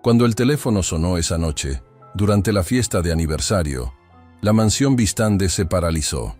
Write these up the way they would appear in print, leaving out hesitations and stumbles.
Cuando el teléfono sonó esa noche, durante la fiesta de aniversario, la mansión Vistande se paralizó.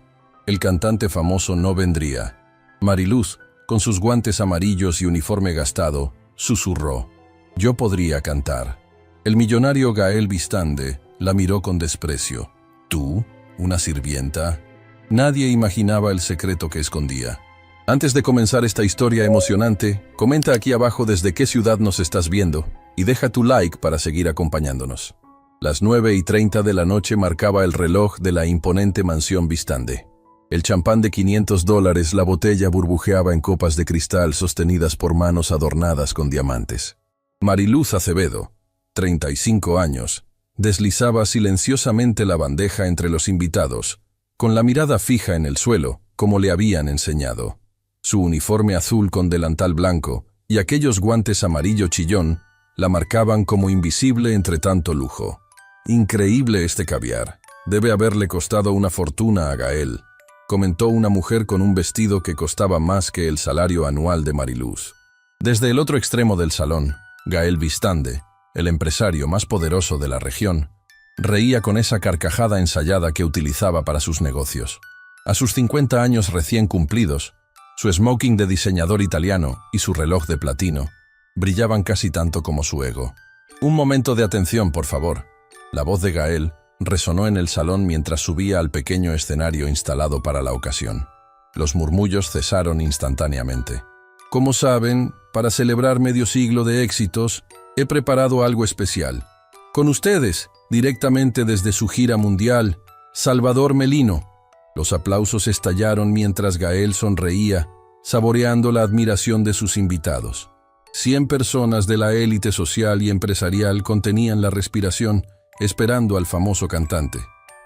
El cantante famoso no vendría. Mariluz, con sus guantes amarillos y uniforme gastado, susurró: «Yo podría cantar». El millonario Gael Vistande la miró con desprecio. «¿Tú? ¿Una sirvienta?». Nadie imaginaba el secreto que escondía. Antes de comenzar esta historia emocionante, comenta aquí abajo desde qué ciudad nos estás viendo y deja tu like para seguir acompañándonos. Las 9:30 de la noche marcaba el reloj de la imponente mansión Vistande. El champán de $500, la botella burbujeaba en copas de cristal sostenidas por manos adornadas con diamantes. Mariluz Acevedo, 35 años, deslizaba silenciosamente la bandeja entre los invitados, con la mirada fija en el suelo, como le habían enseñado. Su uniforme azul con delantal blanco y aquellos guantes amarillo chillón la marcaban como invisible entre tanto lujo. «Increíble este caviar. Debe haberle costado una fortuna a Gael», comentó una mujer con un vestido que costaba más que el salario anual de Mariluz. Desde el otro extremo del salón, Gael Vistande, el empresario más poderoso de la región, reía con esa carcajada ensayada que utilizaba para sus negocios. A sus 50 años recién cumplidos, su smoking de diseñador italiano y su reloj de platino brillaban casi tanto como su ego. «Un momento de atención, por favor». La voz de Gael resonó en el salón mientras subía al pequeño escenario instalado para la ocasión. Los murmullos cesaron instantáneamente. «Como saben, para celebrar medio siglo de éxitos, he preparado algo especial. Con ustedes, directamente desde su gira mundial, Salvador Melino». Los aplausos estallaron mientras Gael sonreía, saboreando la admiración de sus invitados. 100 personas de la élite social y empresarial contenían la respiración, esperando al famoso cantante.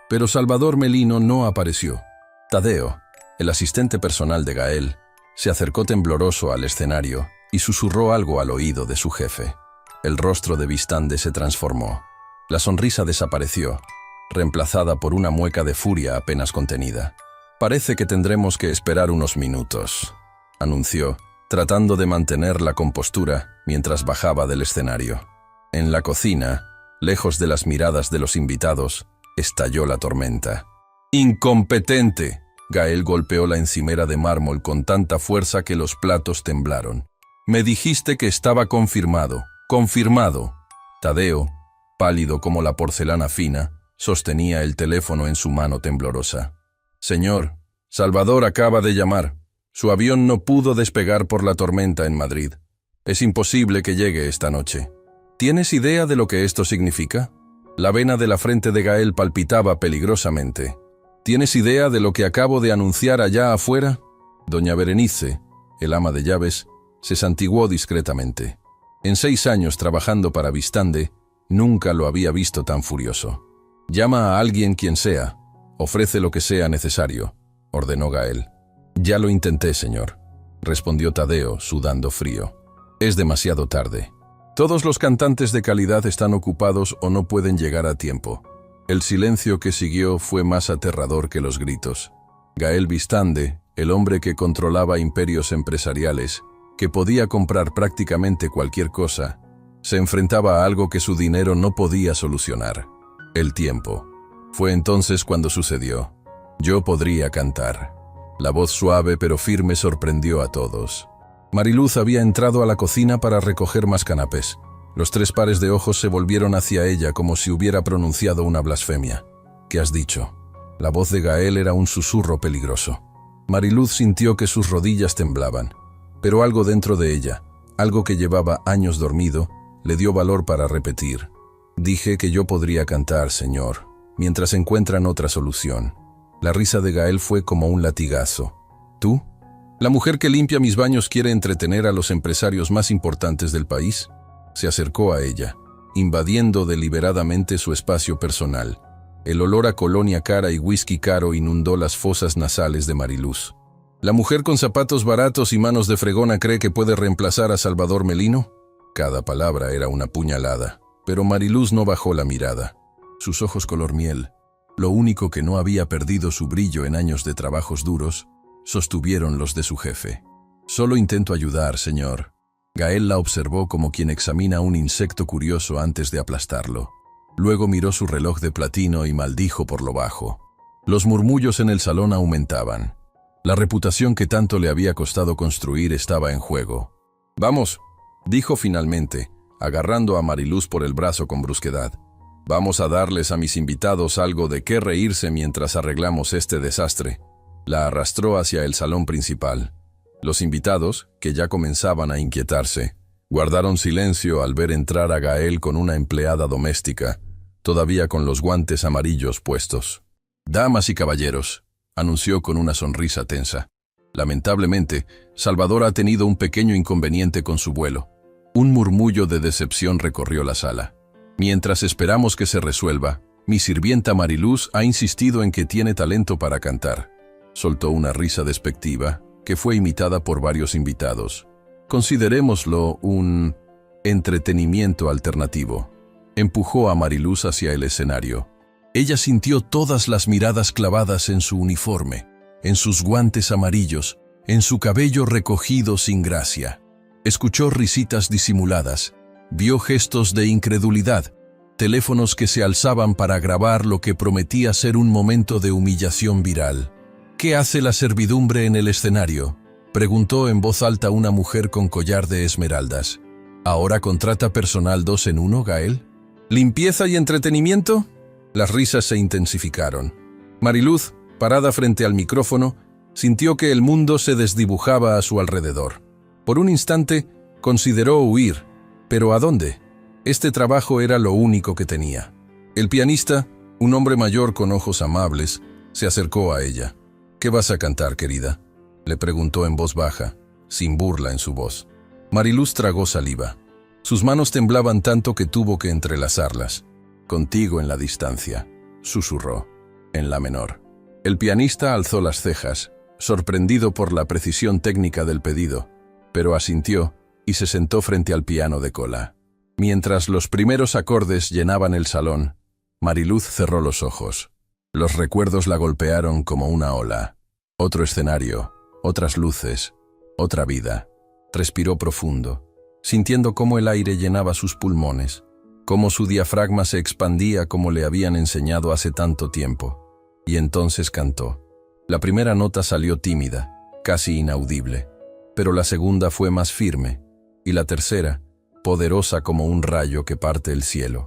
Pero Salvador Melino no apareció. Tadeo, el asistente personal de Gael, se acercó tembloroso al escenario y susurró algo al oído de su jefe. El rostro de Vistande se transformó. La sonrisa desapareció, reemplazada por una mueca de furia apenas contenida. «Parece que tendremos que esperar unos minutos», anunció, tratando de mantener la compostura mientras bajaba del escenario. En la cocina, lejos de las miradas de los invitados, estalló la tormenta. «¡Incompetente!», Gael golpeó la encimera de mármol con tanta fuerza que los platos temblaron. «Me dijiste que estaba confirmado. ¡Confirmado!». Tadeo, pálido como la porcelana fina, sostenía el teléfono en su mano temblorosa. «Señor, Salvador acaba de llamar. Su avión no pudo despegar por la tormenta en Madrid. Es imposible que llegue esta noche». ¿Tienes idea de lo que esto significa? La vena de la frente de Gael palpitaba peligrosamente. ¿Tienes idea de lo que acabo de anunciar allá afuera? Doña Berenice, el ama de llaves, se santiguó discretamente. En 6 años trabajando para Vistande, nunca lo había visto tan furioso. «Llama a alguien quien sea. Ofrece lo que sea necesario», ordenó Gael. «Ya lo intenté, señor», respondió Tadeo, sudando frío. «Es demasiado tarde. Todos los cantantes de calidad están ocupados o no pueden llegar a tiempo». El silencio que siguió fue más aterrador que los gritos. Gael Vistande, el hombre que controlaba imperios empresariales, que podía comprar prácticamente cualquier cosa, se enfrentaba a algo que su dinero no podía solucionar: el tiempo. Fue entonces cuando sucedió. «Yo podría cantar». La voz suave pero firme sorprendió a todos. Mariluz había entrado a la cocina para recoger más canapés. Los 3 pares de ojos se volvieron hacia ella como si hubiera pronunciado una blasfemia. «¿Qué has dicho?». La voz de Gael era un susurro peligroso. Mariluz sintió que sus rodillas temblaban, pero algo dentro de ella, algo que llevaba años dormido, le dio valor para repetir: «Dije que yo podría cantar, señor, mientras encuentran otra solución». La risa de Gael fue como un latigazo. «¿Tú? ¿La mujer que limpia mis baños quiere entretener a los empresarios más importantes del país?». Se acercó a ella, invadiendo deliberadamente su espacio personal. El olor a colonia cara y whisky caro inundó las fosas nasales de Mariluz. «¿La mujer con zapatos baratos y manos de fregona cree que puede reemplazar a Salvador Melino?». Cada palabra era una puñalada, pero Mariluz no bajó la mirada. Sus ojos color miel, lo único que no había perdido su brillo en años de trabajos duros, sostuvieron los de su jefe. «Solo intento ayudar, señor». Gael la observó como quien examina un insecto curioso antes de aplastarlo. Luego miró su reloj de platino y maldijo por lo bajo. Los murmullos en el salón aumentaban. La reputación que tanto le había costado construir estaba en juego. «Vamos», dijo finalmente, agarrando a Mariluz por el brazo con brusquedad. «Vamos a darles a mis invitados algo de qué reírse mientras arreglamos este desastre». La arrastró hacia el salón principal. Los invitados, que ya comenzaban a inquietarse, guardaron silencio al ver entrar a Gael con una empleada doméstica, todavía con los guantes amarillos puestos. «Damas y caballeros», anunció con una sonrisa tensa. Lamentablemente, Salvador ha tenido un pequeño inconveniente con su vuelo. Un murmullo de decepción recorrió la sala. Mientras esperamos que se resuelva, mi sirvienta Mariluz ha insistido en que tiene talento para cantar. Soltó una risa despectiva, que fue imitada por varios invitados. Considerémoslo un entretenimiento alternativo. Empujó a Mariluz hacia el escenario. Ella sintió todas las miradas clavadas en su uniforme, en sus guantes amarillos, en su cabello recogido sin gracia. Escuchó risitas disimuladas, vio gestos de incredulidad, teléfonos que se alzaban para grabar lo que prometía ser un momento de humillación viral. «¿Qué hace la servidumbre en el escenario?», preguntó en voz alta una mujer con collar de esmeraldas. «¿Ahora contrata personal 2 en 1, Gael?» «¿Limpieza y entretenimiento?». Las risas se intensificaron. Mariluz, parada frente al micrófono, sintió que el mundo se desdibujaba a su alrededor. Por un instante, consideró huir. ¿Pero a dónde? Este trabajo era lo único que tenía. El pianista, un hombre mayor con ojos amables, se acercó a ella. «¿Qué vas a cantar, querida?», le preguntó en voz baja, sin burla en su voz. Mariluz tragó saliva. Sus manos temblaban tanto que tuvo que entrelazarlas. «Contigo en la distancia», susurró, en la menor. El pianista alzó las cejas, sorprendido por la precisión técnica del pedido, pero asintió y se sentó frente al piano de cola. Mientras los primeros acordes llenaban el salón, Mariluz cerró los ojos. Los recuerdos la golpearon como una ola. Otro escenario, otras luces, otra vida. Respiró profundo, sintiendo cómo el aire llenaba sus pulmones, cómo su diafragma se expandía como le habían enseñado hace tanto tiempo. Y entonces cantó. La primera nota salió tímida, casi inaudible, pero la segunda fue más firme, y la tercera, poderosa como un rayo que parte el cielo.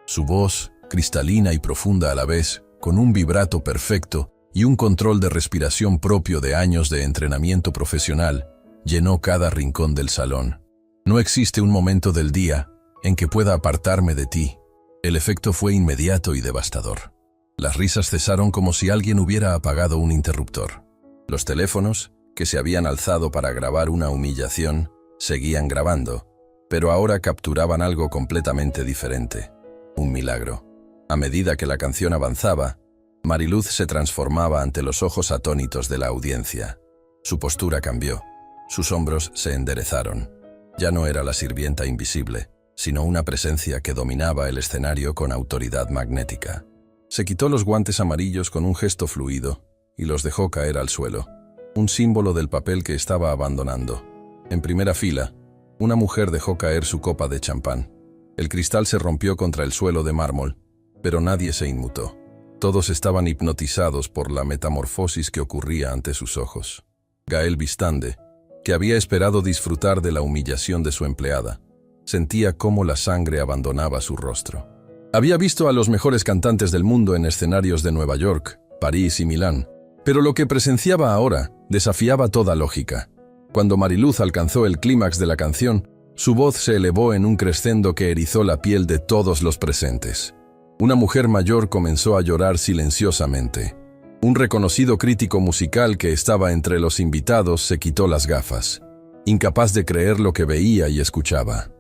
Su voz, cristalina y profunda a la vez, con un vibrato perfecto y un control de respiración propio de años de entrenamiento profesional, llenó cada rincón del salón. «No existe un momento del día en que pueda apartarme de ti». El efecto fue inmediato y devastador. Las risas cesaron como si alguien hubiera apagado un interruptor. Los teléfonos, que se habían alzado para grabar una humillación, seguían grabando, pero ahora capturaban algo completamente diferente. Un milagro. A medida que la canción avanzaba, Mariluz se transformaba ante los ojos atónitos de la audiencia. Su postura cambió. Sus hombros se enderezaron. Ya no era la sirvienta invisible, sino una presencia que dominaba el escenario con autoridad magnética. Se quitó los guantes amarillos con un gesto fluido y los dejó caer al suelo, un símbolo del papel que estaba abandonando. En primera fila, una mujer dejó caer su copa de champán. El cristal se rompió contra el suelo de mármol, pero nadie se inmutó. Todos estaban hipnotizados por la metamorfosis que ocurría ante sus ojos. Gael Bistande, que había esperado disfrutar de la humillación de su empleada, sentía cómo la sangre abandonaba su rostro. Había visto a los mejores cantantes del mundo en escenarios de Nueva York, París y Milán, pero lo que presenciaba ahora desafiaba toda lógica. Cuando Mariluz alcanzó el clímax de la canción, su voz se elevó en un crescendo que erizó la piel de todos los presentes. Una mujer mayor comenzó a llorar silenciosamente. Un reconocido crítico musical que estaba entre los invitados se quitó las gafas, incapaz de creer lo que veía y escuchaba.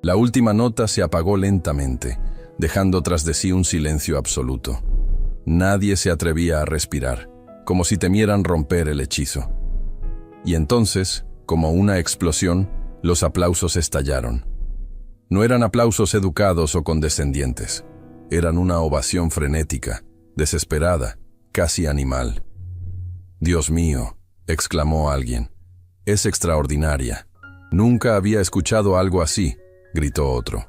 La última nota se apagó lentamente, dejando tras de sí un silencio absoluto. Nadie se atrevía a respirar, como si temieran romper el hechizo. Y entonces, como una explosión, los aplausos estallaron. No eran aplausos educados o condescendientes. Eran una ovación frenética, desesperada, casi animal. «Dios mío», exclamó alguien, «es extraordinaria». Nunca había escuchado algo así, gritó otro.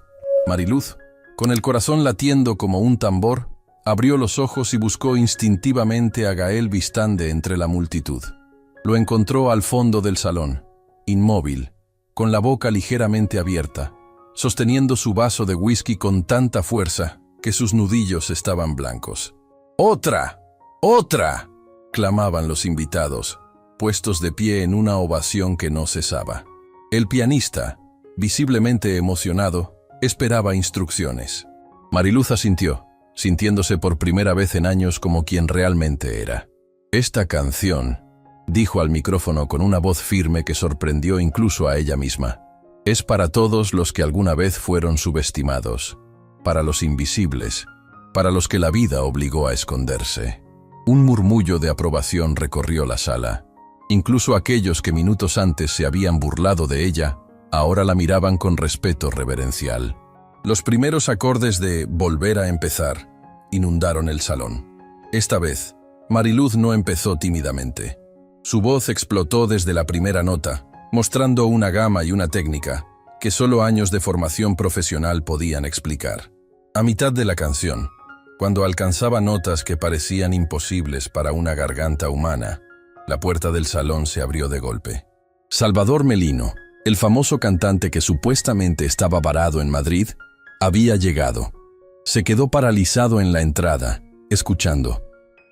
Mariluz, con el corazón latiendo como un tambor, abrió los ojos y buscó instintivamente a Gael Vistande entre la multitud. Lo encontró al fondo del salón, inmóvil, con la boca ligeramente abierta, sosteniendo su vaso de whisky con tanta fuerza que sus nudillos estaban blancos. ¡Otra! ¡Otra!, clamaban los invitados, puestos de pie en una ovación que no cesaba. El pianista, visiblemente emocionado, esperaba instrucciones. Mariluz asintió, sintiéndose por primera vez en años como quien realmente era. «Esta canción», dijo al micrófono con una voz firme que sorprendió incluso a ella misma, «es para todos los que alguna vez fueron subestimados, para los invisibles, para los que la vida obligó a esconderse». Un murmullo de aprobación recorrió la sala. Incluso aquellos que minutos antes se habían burlado de ella, ahora la miraban con respeto reverencial. Los primeros acordes de «Volver a empezar» inundaron el salón. Esta vez, Mariluz no empezó tímidamente. Su voz explotó desde la primera nota, mostrando una gama y una técnica que solo años de formación profesional podían explicar. A mitad de la canción, cuando alcanzaba notas que parecían imposibles para una garganta humana, la puerta del salón se abrió de golpe. Salvador Melino, el famoso cantante que supuestamente estaba varado en Madrid, había llegado. Se quedó paralizado en la entrada, escuchando.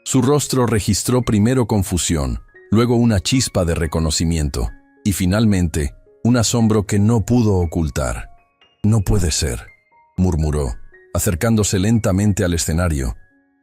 Su rostro registró primero confusión, luego una chispa de reconocimiento, y finalmente, un asombro que no pudo ocultar. «No puede ser», murmuró, acercándose lentamente al escenario,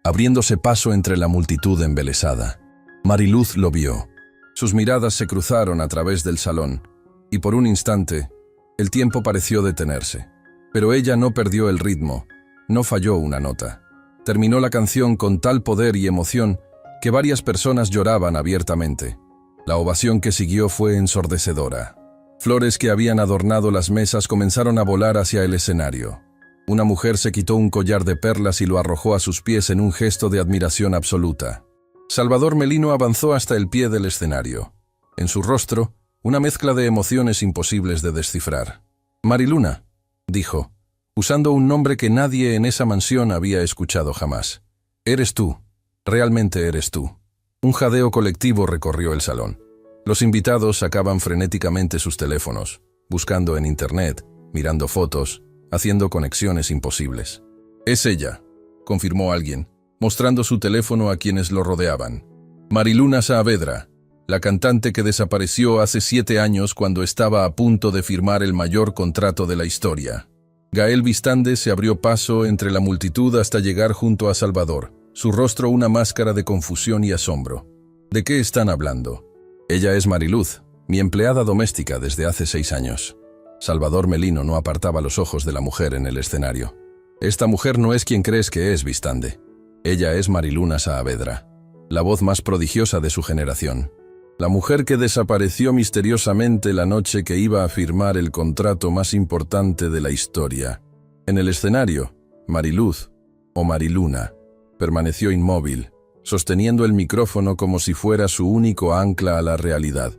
abriéndose paso entre la multitud embelesada. Mariluz lo vio. Sus miradas se cruzaron a través del salón, y por un instante, el tiempo pareció detenerse. Pero ella no perdió el ritmo, no falló una nota. Terminó la canción con tal poder y emoción que varias personas lloraban abiertamente. La ovación que siguió fue ensordecedora. Flores que habían adornado las mesas comenzaron a volar hacia el escenario. Una mujer se quitó un collar de perlas y lo arrojó a sus pies en un gesto de admiración absoluta. Salvador Melino avanzó hasta el pie del escenario. En su rostro, una mezcla de emociones imposibles de descifrar. «Mariluna», dijo, usando un nombre que nadie en esa mansión había escuchado jamás. «Eres tú, realmente eres tú». Un jadeo colectivo recorrió el salón. Los invitados sacaban frenéticamente sus teléfonos, buscando en internet, mirando fotos, haciendo conexiones imposibles. «Es ella», confirmó alguien, mostrando su teléfono a quienes lo rodeaban. «Mariluna Saavedra, la cantante que desapareció hace 7 años cuando estaba a punto de firmar el mayor contrato de la historia». Gael Vistande se abrió paso entre la multitud hasta llegar junto a Salvador, su rostro una máscara de confusión y asombro. «¿De qué están hablando?» «Ella es Mariluz, mi empleada doméstica desde hace 6 años». Salvador Melino no apartaba los ojos de la mujer en el escenario. «Esta mujer no es quien crees que es, Vistande. Ella es Mariluna Saavedra, la voz más prodigiosa de su generación. La mujer que desapareció misteriosamente la noche que iba a firmar el contrato más importante de la historia». En el escenario, Mariluz, o Mariluna, permaneció inmóvil, sosteniendo el micrófono como si fuera su único ancla a la realidad.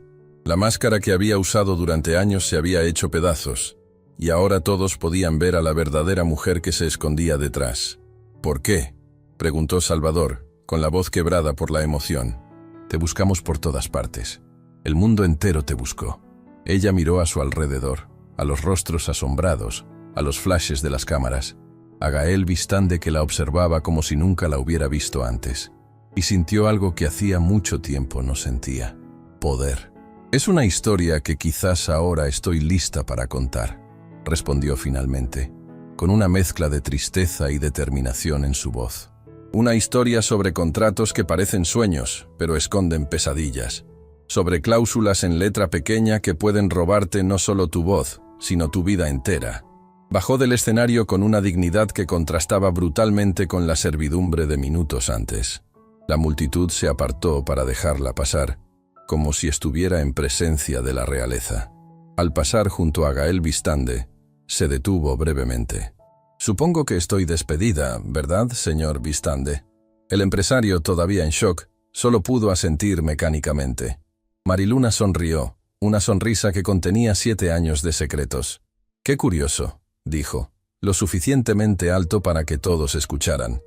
La máscara que había usado durante años se había hecho pedazos, y ahora todos podían ver a la verdadera mujer que se escondía detrás. «¿Por qué?», preguntó Salvador, con la voz quebrada por la emoción. «Te buscamos por todas partes. El mundo entero te buscó». Ella miró a su alrededor, a los rostros asombrados, a los flashes de las cámaras, a Gael Vistande que la observaba como si nunca la hubiera visto antes, y sintió algo que hacía mucho tiempo no sentía: poder. «Es una historia que quizás ahora estoy lista para contar», respondió finalmente, con una mezcla de tristeza y determinación en su voz. «Una historia sobre contratos que parecen sueños, pero esconden pesadillas. Sobre cláusulas en letra pequeña que pueden robarte no solo tu voz, sino tu vida entera». Bajó del escenario con una dignidad que contrastaba brutalmente con la servidumbre de minutos antes. La multitud se apartó para dejarla pasar, como si estuviera en presencia de la realeza. Al pasar junto a Gael Vistande, se detuvo brevemente. «Supongo que estoy despedida, ¿verdad, señor Vistande?» El empresario, todavía en shock, solo pudo asentir mecánicamente. Mariluna sonrió, una sonrisa que contenía 7 años de secretos. «Qué curioso», dijo, lo suficientemente alto para que todos escucharan.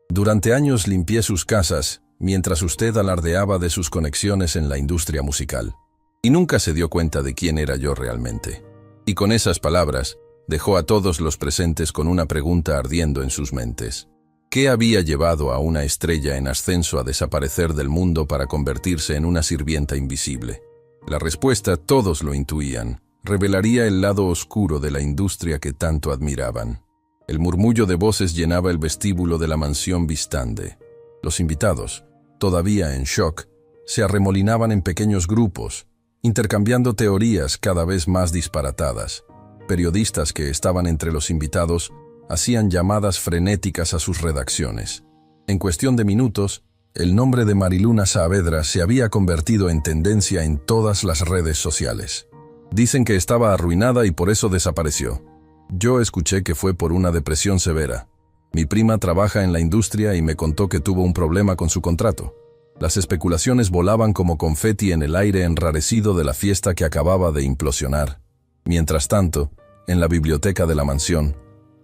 «Durante años limpié sus casas, mientras usted alardeaba de sus conexiones en la industria musical. Y nunca se dio cuenta de quién era yo realmente». Y con esas palabras, dejó a todos los presentes con una pregunta ardiendo en sus mentes. ¿Qué había llevado a una estrella en ascenso a desaparecer del mundo para convertirse en una sirvienta invisible? La respuesta, todos lo intuían, revelaría el lado oscuro de la industria que tanto admiraban. El murmullo de voces llenaba el vestíbulo de la mansión Vistande. Los invitados, todavía en shock, se arremolinaban en pequeños grupos, intercambiando teorías cada vez más disparatadas. Periodistas que estaban entre los invitados hacían llamadas frenéticas a sus redacciones. En cuestión de minutos, el nombre de Mariluna Saavedra se había convertido en tendencia en todas las redes sociales. Dicen que estaba arruinada y por eso desapareció. Yo escuché que fue por una depresión severa. Mi prima trabaja en la industria y me contó que tuvo un problema con su contrato. Las especulaciones volaban como confeti en el aire enrarecido de la fiesta que acababa de implosionar. Mientras tanto, en la biblioteca de la mansión,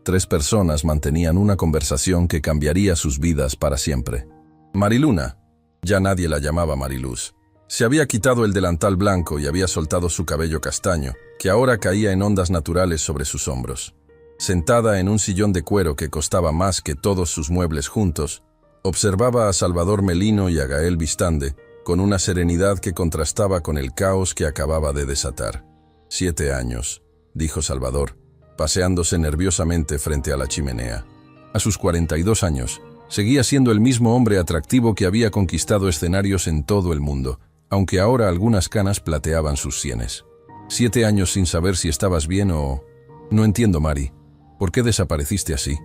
3 personas mantenían una conversación que cambiaría sus vidas para siempre. Mariluna, ya nadie la llamaba Mariluz, se había quitado el delantal blanco y había soltado su cabello castaño, que ahora caía en ondas naturales sobre sus hombros. Sentada en un sillón de cuero que costaba más que todos sus muebles juntos, observaba a Salvador Melino y a Gael Vistande con una serenidad que contrastaba con el caos que acababa de desatar. 7 años, dijo Salvador, paseándose nerviosamente frente a la chimenea. A sus 42 años, seguía siendo el mismo hombre atractivo que había conquistado escenarios en todo el mundo, aunque ahora algunas canas plateaban sus sienes. 7 años sin saber si estabas bien o... No entiendo, Mari. ¿Por qué desapareciste así?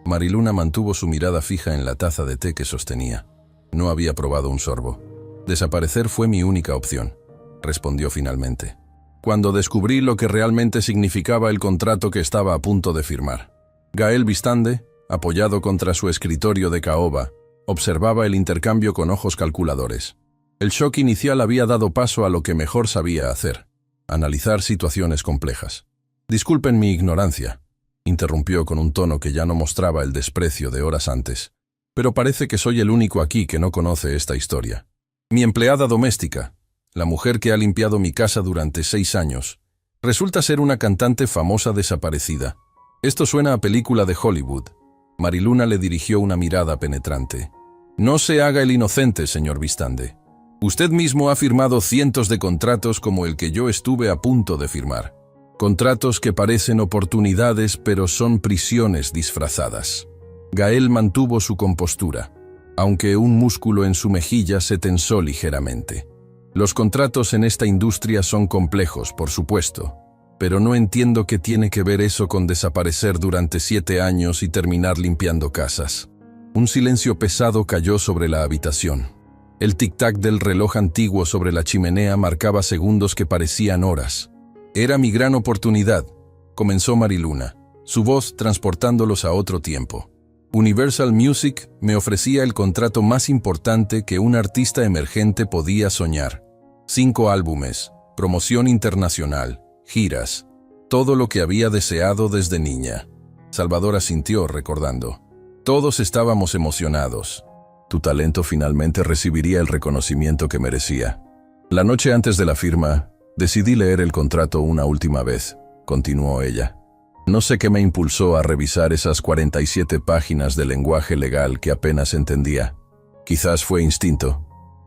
Mariluna mantuvo su mirada fija en la taza de té que sostenía. No había probado un sorbo. Desaparecer fue mi única opción, respondió finalmente. Cuando descubrí lo que realmente significaba el contrato que estaba a punto de firmar. Gael Vistande, apoyado contra su escritorio de caoba, observaba el intercambio con ojos calculadores. El shock inicial había dado paso a lo que mejor sabía hacer, analizar situaciones complejas. «Disculpen mi ignorancia», interrumpió con un tono que ya no mostraba el desprecio de horas antes, «pero parece que soy el único aquí que no conoce esta historia. Mi empleada doméstica, la mujer que ha limpiado mi casa durante 6 años, resulta ser una cantante famosa desaparecida. Esto suena a película de Hollywood». Mariluna le dirigió una mirada penetrante. «No se haga el inocente, señor Vistande. Usted mismo ha firmado cientos de contratos como el que yo estuve a punto de firmar. Contratos que parecen oportunidades pero son prisiones disfrazadas». Gael mantuvo su compostura, aunque un músculo en su mejilla se tensó ligeramente. «Los contratos en esta industria son complejos, por supuesto, pero no entiendo qué tiene que ver eso con desaparecer durante 7 años y terminar limpiando casas». Un silencio pesado cayó sobre la habitación. El tic-tac del reloj antiguo sobre la chimenea marcaba segundos que parecían horas. «Era mi gran oportunidad», comenzó Mariluna, su voz transportándolos a otro tiempo. «Universal Music me ofrecía el contrato más importante que un artista emergente podía soñar. 5 álbumes, promoción internacional, giras, todo lo que había deseado desde niña». Salvador asintió recordando. «Todos estábamos emocionados. Tu talento finalmente recibiría el reconocimiento que merecía. La noche antes de la firma, decidí leer el contrato una última vez», continuó ella. «No sé qué me impulsó a revisar esas 47 páginas de lenguaje legal que apenas entendía. Quizás fue instinto».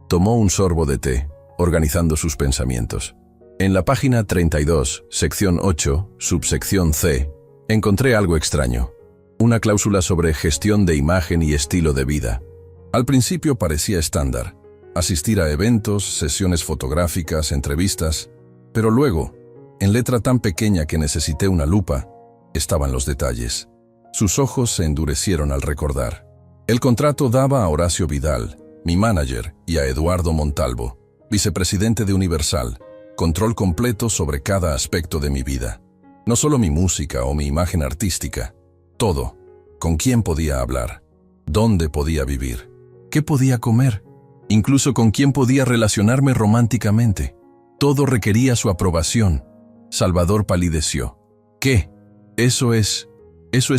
Tomó un sorbo de té, organizando sus pensamientos. «En la página 32, sección 8, subsección C, encontré algo extraño. Una cláusula sobre gestión de imagen y estilo de vida. Al principio parecía estándar, asistir a eventos, sesiones fotográficas, entrevistas, pero luego, en letra tan pequeña que necesité una lupa, estaban los detalles». Sus ojos se endurecieron al recordar. El contrato daba a Horacio Vidal, mi manager, y a Eduardo Montalvo, vicepresidente de Universal, control completo sobre cada aspecto de mi vida. No solo mi música o mi imagen artística, todo. Con quién podía hablar, dónde podía vivir, qué podía comer, incluso con quién podía relacionarme románticamente. Todo requería su aprobación. Salvador palideció. ¿Qué? Eso es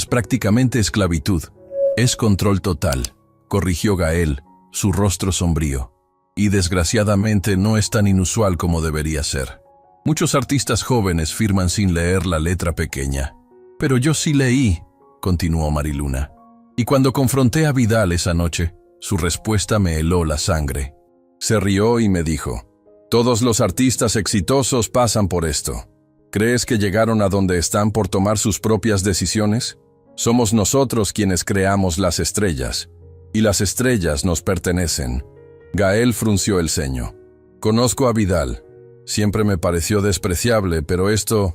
prácticamente esclavitud. Es control total, corrigió Gael, su rostro sombrío. Y desgraciadamente no es tan inusual como debería ser. Muchos artistas jóvenes firman sin leer la letra pequeña. Pero yo sí leí, continuó Mariluna. Y cuando confronté a Vidal esa noche, su respuesta me heló la sangre. Se rió y me dijo: todos los artistas exitosos pasan por esto. ¿Crees que llegaron a donde están por tomar sus propias decisiones? Somos nosotros quienes creamos las estrellas, y las estrellas nos pertenecen. Gael frunció el ceño. Conozco a Vidal. Siempre me pareció despreciable, pero esto...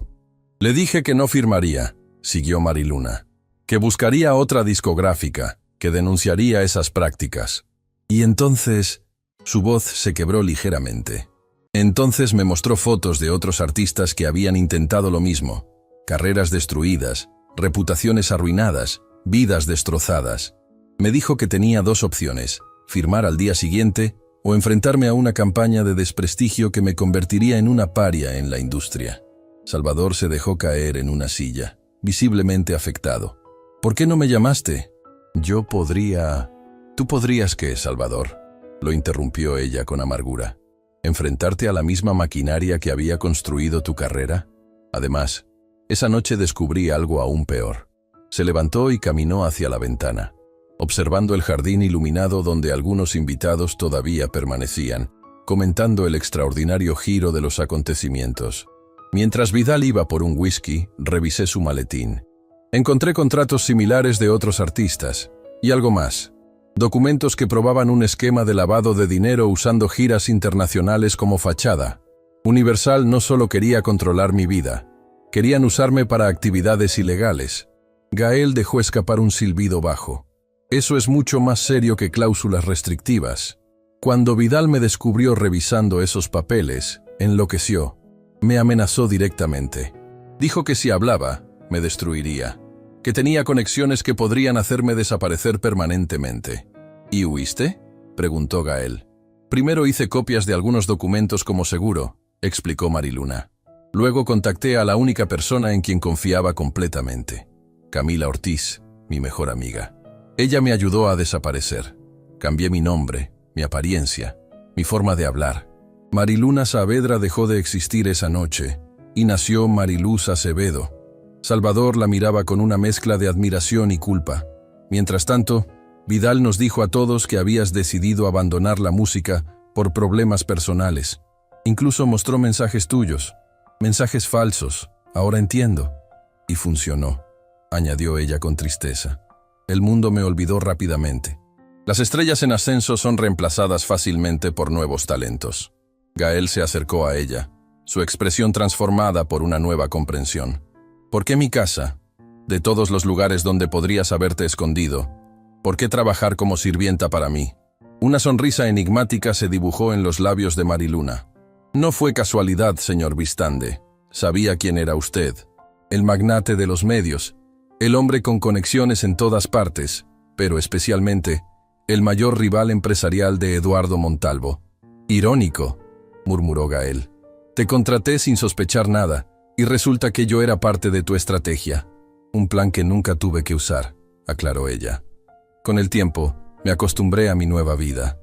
Le dije que no firmaría, siguió Mariluna, que buscaría otra discográfica, que denunciaría esas prácticas. Y entonces... Su voz se quebró ligeramente. Entonces me mostró fotos de otros artistas que habían intentado lo mismo. Carreras destruidas, reputaciones arruinadas, vidas destrozadas. Me dijo que tenía dos opciones: firmar al día siguiente o enfrentarme a una campaña de desprestigio que me convertiría en una paria en la industria. Salvador se dejó caer en una silla, visiblemente afectado. ¿Por qué no me llamaste? Yo podría... ¿Tú podrías qué, Salvador? Lo interrumpió ella con amargura. ¿Enfrentarte a la misma maquinaria que había construido tu carrera? Además, esa noche descubrí algo aún peor. Se levantó y caminó hacia la ventana, observando el jardín iluminado donde algunos invitados todavía permanecían, comentando el extraordinario giro de los acontecimientos. Mientras Vidal iba por un whisky, revisé su maletín. Encontré contratos similares de otros artistas, y algo más. Documentos que probaban un esquema de lavado de dinero usando giras internacionales como fachada. Universal no solo quería controlar mi vida, querían usarme para actividades ilegales. Gael dejó escapar un silbido bajo. Eso es mucho más serio que cláusulas restrictivas. Cuando Vidal me descubrió revisando esos papeles, enloqueció. Me amenazó directamente. Dijo que si hablaba, me destruiría. Que tenía conexiones que podrían hacerme desaparecer permanentemente. ¿Y huiste?, preguntó Gael. Primero hice copias de algunos documentos como seguro, explicó Mariluna. Luego contacté a la única persona en quien confiaba completamente. Camila Ortiz, mi mejor amiga. Ella me ayudó a desaparecer. Cambié mi nombre, mi apariencia, mi forma de hablar. Mariluna Saavedra dejó de existir esa noche y nació Mariluz Acevedo. Salvador la miraba con una mezcla de admiración y culpa. Mientras tanto, Vidal nos dijo a todos que habías decidido abandonar la música por problemas personales. Incluso mostró mensajes tuyos, mensajes falsos, ahora entiendo. Y funcionó, añadió ella con tristeza. El mundo me olvidó rápidamente. Las estrellas en ascenso son reemplazadas fácilmente por nuevos talentos. Gael se acercó a ella, su expresión transformada por una nueva comprensión. ¿Por qué mi casa? De todos los lugares donde podrías haberte escondido, ¿por qué trabajar como sirvienta para mí? Una sonrisa enigmática se dibujó en los labios de Mariluna. No fue casualidad, señor Vistande. Sabía quién era usted. El magnate de los medios, el hombre con conexiones en todas partes, pero especialmente el mayor rival empresarial de Eduardo Montalvo. Irónico, murmuró Gael. Te contraté sin sospechar nada, y resulta que yo era parte de tu estrategia. Un plan que nunca tuve que usar, aclaró ella. Con el tiempo, me acostumbré a mi nueva vida.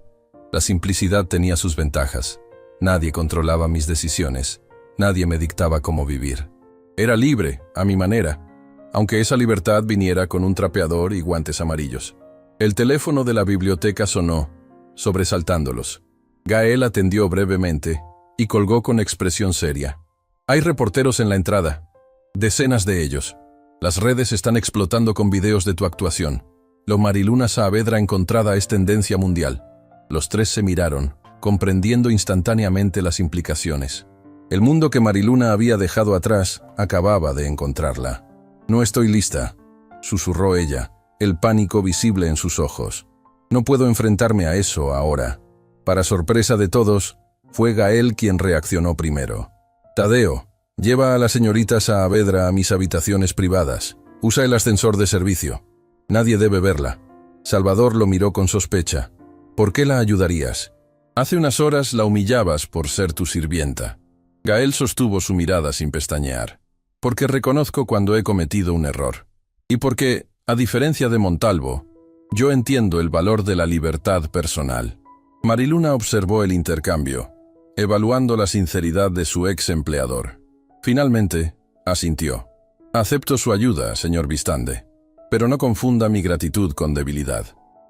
La simplicidad tenía sus ventajas. Nadie controlaba mis decisiones. Nadie me dictaba cómo vivir. Era libre, a mi manera, aunque esa libertad viniera con un trapeador y guantes amarillos. El teléfono de la biblioteca sonó, sobresaltándolos. Gael atendió brevemente y colgó con expresión seria. Hay reporteros en la entrada. Decenas de ellos. Las redes están explotando con videos de tu actuación. Lo Mariluna Saavedra encontrada es tendencia mundial. Los tres se miraron, comprendiendo instantáneamente las implicaciones. El mundo que Mariluna había dejado atrás acababa de encontrarla. No estoy lista, susurró ella, el pánico visible en sus ojos. No puedo enfrentarme a eso ahora. Para sorpresa de todos, fue Gael quien reaccionó primero. Tadeo, lleva a la señorita Saavedra a mis habitaciones privadas. Usa el ascensor de servicio. Nadie debe verla. Salvador lo miró con sospecha. ¿Por qué la ayudarías? Hace unas horas la humillabas por ser tu sirvienta. Gael sostuvo su mirada sin pestañear. Porque reconozco cuando he cometido un error. Y porque, a diferencia de Montalvo, yo entiendo el valor de la libertad personal. Mariluna observó el intercambio, evaluando la sinceridad de su ex empleador. Finalmente, asintió. Acepto su ayuda, señor Vistande, pero no confunda mi gratitud con debilidad.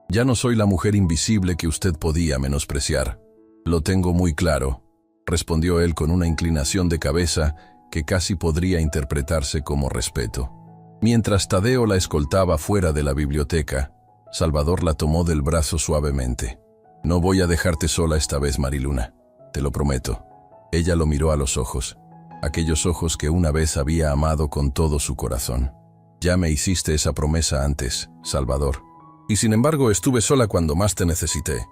Ya no soy la mujer invisible que usted podía menospreciar. Lo tengo muy claro, respondió él con una inclinación de cabeza que casi podría interpretarse como respeto. Mientras Tadeo la escoltaba fuera de la biblioteca, Salvador la tomó del brazo suavemente. No voy a dejarte sola esta vez, Mariluna, te lo prometo. Ella lo miró a los ojos, aquellos ojos que una vez había amado con todo su corazón. Ya me hiciste esa promesa antes, Salvador. Y sin embargo estuve sola cuando más te necesité.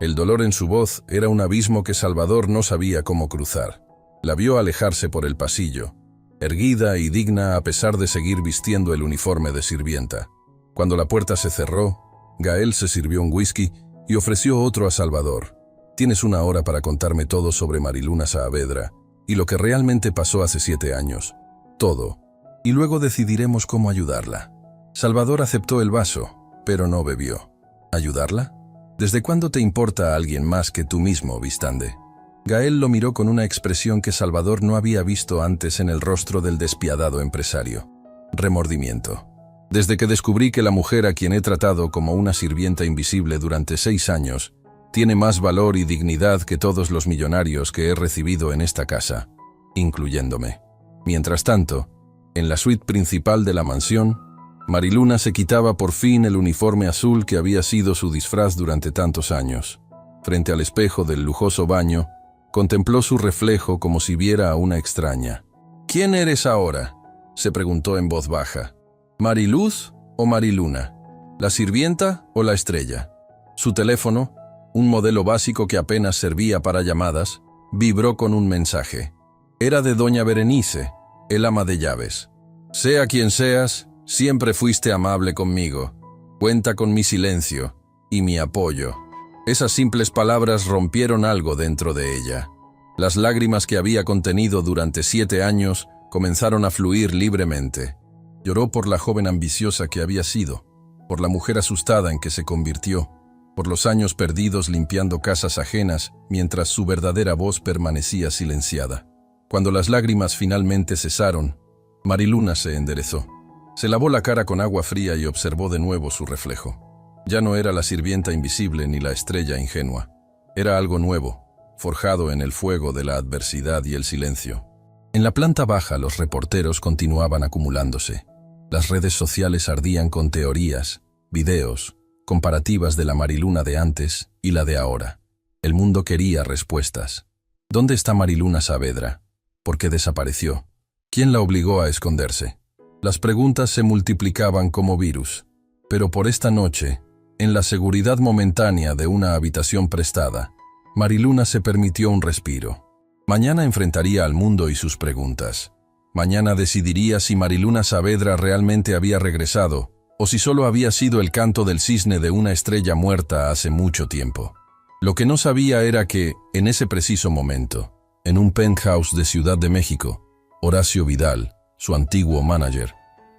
El dolor en su voz era un abismo que Salvador no sabía cómo cruzar. La vio alejarse por el pasillo, erguida y digna a pesar de seguir vistiendo el uniforme de sirvienta. Cuando la puerta se cerró, Gael se sirvió un whisky y ofreció otro a Salvador. Tienes una hora para contarme todo sobre Mariluna Saavedra y lo que realmente pasó hace 7 años. Todo. Y luego decidiremos cómo ayudarla. Salvador aceptó el vaso, pero no bebió. ¿Ayudarla? ¿Desde cuándo te importa a alguien más que tú mismo, Vistande? Gael lo miró con una expresión que Salvador no había visto antes en el rostro del despiadado empresario. Remordimiento. Desde que descubrí que la mujer a quien he tratado como una sirvienta invisible durante 6 años tiene más valor y dignidad que todos los millonarios que he recibido en esta casa, incluyéndome. Mientras tanto, en la suite principal de la mansión, Mariluna se quitaba por fin el uniforme azul que había sido su disfraz durante tantos años. Frente al espejo del lujoso baño, contempló su reflejo como si viera a una extraña. ¿Quién eres ahora?, se preguntó en voz baja. ¿Mariluz o Mariluna? ¿La sirvienta o la estrella? Su teléfono, un modelo básico que apenas servía para llamadas, vibró con un mensaje. Era de doña Berenice, el ama de llaves. Sea quien seas, siempre fuiste amable conmigo. Cuenta con mi silencio y mi apoyo. Esas simples palabras rompieron algo dentro de ella. Las lágrimas que había contenido durante 7 años comenzaron a fluir libremente. Lloró por la joven ambiciosa que había sido, por la mujer asustada en que se convirtió, por los años perdidos limpiando casas ajenas mientras su verdadera voz permanecía silenciada. Cuando las lágrimas finalmente cesaron, Mariluna se enderezó. Se lavó la cara con agua fría y observó de nuevo su reflejo. Ya no era la sirvienta invisible ni la estrella ingenua. Era algo nuevo, forjado en el fuego de la adversidad y el silencio. En la planta baja los reporteros continuaban acumulándose. Las redes sociales ardían con teorías, videos, comparativas de la Mariluna de antes y la de ahora. El mundo quería respuestas. ¿Dónde está Mariluna Saavedra? ¿Por qué desapareció? ¿Quién la obligó a esconderse? Las preguntas se multiplicaban como virus. Pero por esta noche, en la seguridad momentánea de una habitación prestada, Mariluna se permitió un respiro. Mañana enfrentaría al mundo y sus preguntas. Mañana decidiría si Mariluna Saavedra realmente había regresado o si solo había sido el canto del cisne de una estrella muerta hace mucho tiempo. Lo que no sabía era que, en ese preciso momento, en un penthouse de Ciudad de México, Horacio Vidal, su antiguo manager,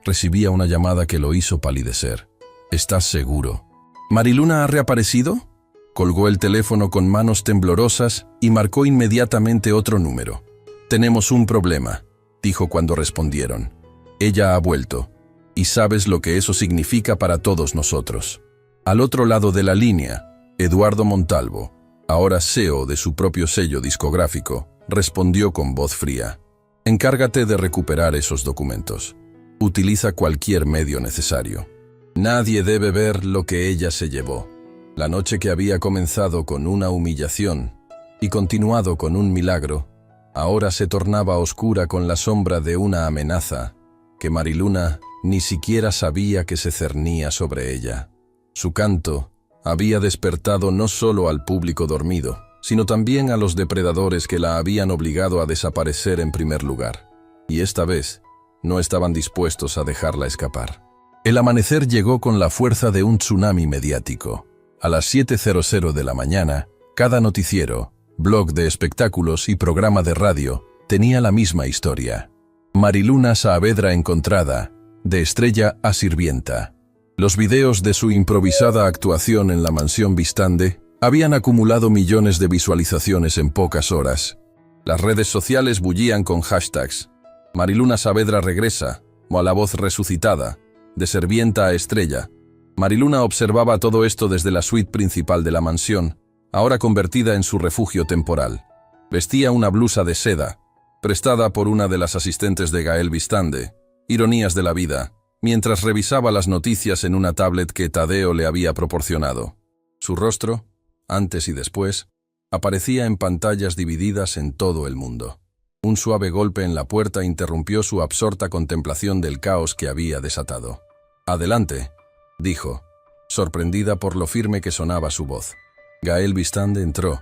recibía una llamada que lo hizo palidecer. ¿Estás seguro? ¿Mariluna ha reaparecido? Colgó el teléfono con manos temblorosas y marcó inmediatamente otro número. «Tenemos un problema», dijo cuando respondieron. «Ella ha vuelto, y sabes lo que eso significa para todos nosotros». Al otro lado de la línea, Eduardo Montalvo, ahora CEO de su propio sello discográfico, respondió con voz fría. «Encárgate de recuperar esos documentos. Utiliza cualquier medio necesario. Nadie debe ver lo que ella se llevó». La noche que había comenzado con una humillación y continuado con un milagro, ahora se tornaba oscura con la sombra de una amenaza que Mariluna ni siquiera sabía que se cernía sobre ella. Su canto había despertado no solo al público dormido, sino también a los depredadores que la habían obligado a desaparecer en primer lugar. Y esta vez no estaban dispuestos a dejarla escapar. El amanecer llegó con la fuerza de un tsunami mediático. A las 7:00 de la mañana, cada noticiero, blog de espectáculos y programa de radio tenía la misma historia. Mariluna Saavedra encontrada, de estrella a sirvienta. Los videos de su improvisada actuación en la mansión Vistande habían acumulado millones de visualizaciones en pocas horas. Las redes sociales bullían con hashtags. Mariluna Saavedra regresa, o a la voz resucitada, de sirvienta a estrella. Mariluna observaba todo esto desde la suite principal de la mansión, ahora convertida en su refugio temporal. Vestía una blusa de seda, prestada por una de las asistentes de Gael Vistande, ironías de la vida, mientras revisaba las noticias en una tablet que Tadeo le había proporcionado. Su rostro, antes y después, aparecía en pantallas divididas en todo el mundo. Un suave golpe en la puerta interrumpió su absorta contemplación del caos que había desatado. «Adelante», dijo, sorprendida por lo firme que sonaba su voz. Gael Vistande entró,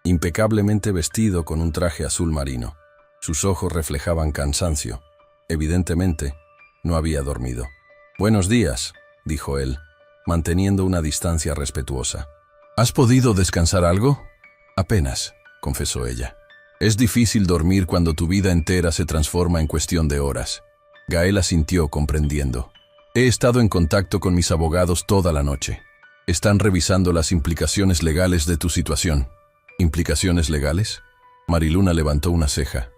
impecablemente vestido con un traje azul marino. Sus ojos reflejaban cansancio. Evidentemente, no había dormido. «Buenos días», dijo él, manteniendo una distancia respetuosa. «¿Has podido descansar algo?» «Apenas», confesó ella. «Es difícil dormir cuando tu vida entera se transforma en cuestión de horas». Gael asintió, comprendiendo. «He estado en contacto con mis abogados toda la noche. Están revisando las implicaciones legales de tu situación». «¿Implicaciones legales?» Mariluna levantó una ceja.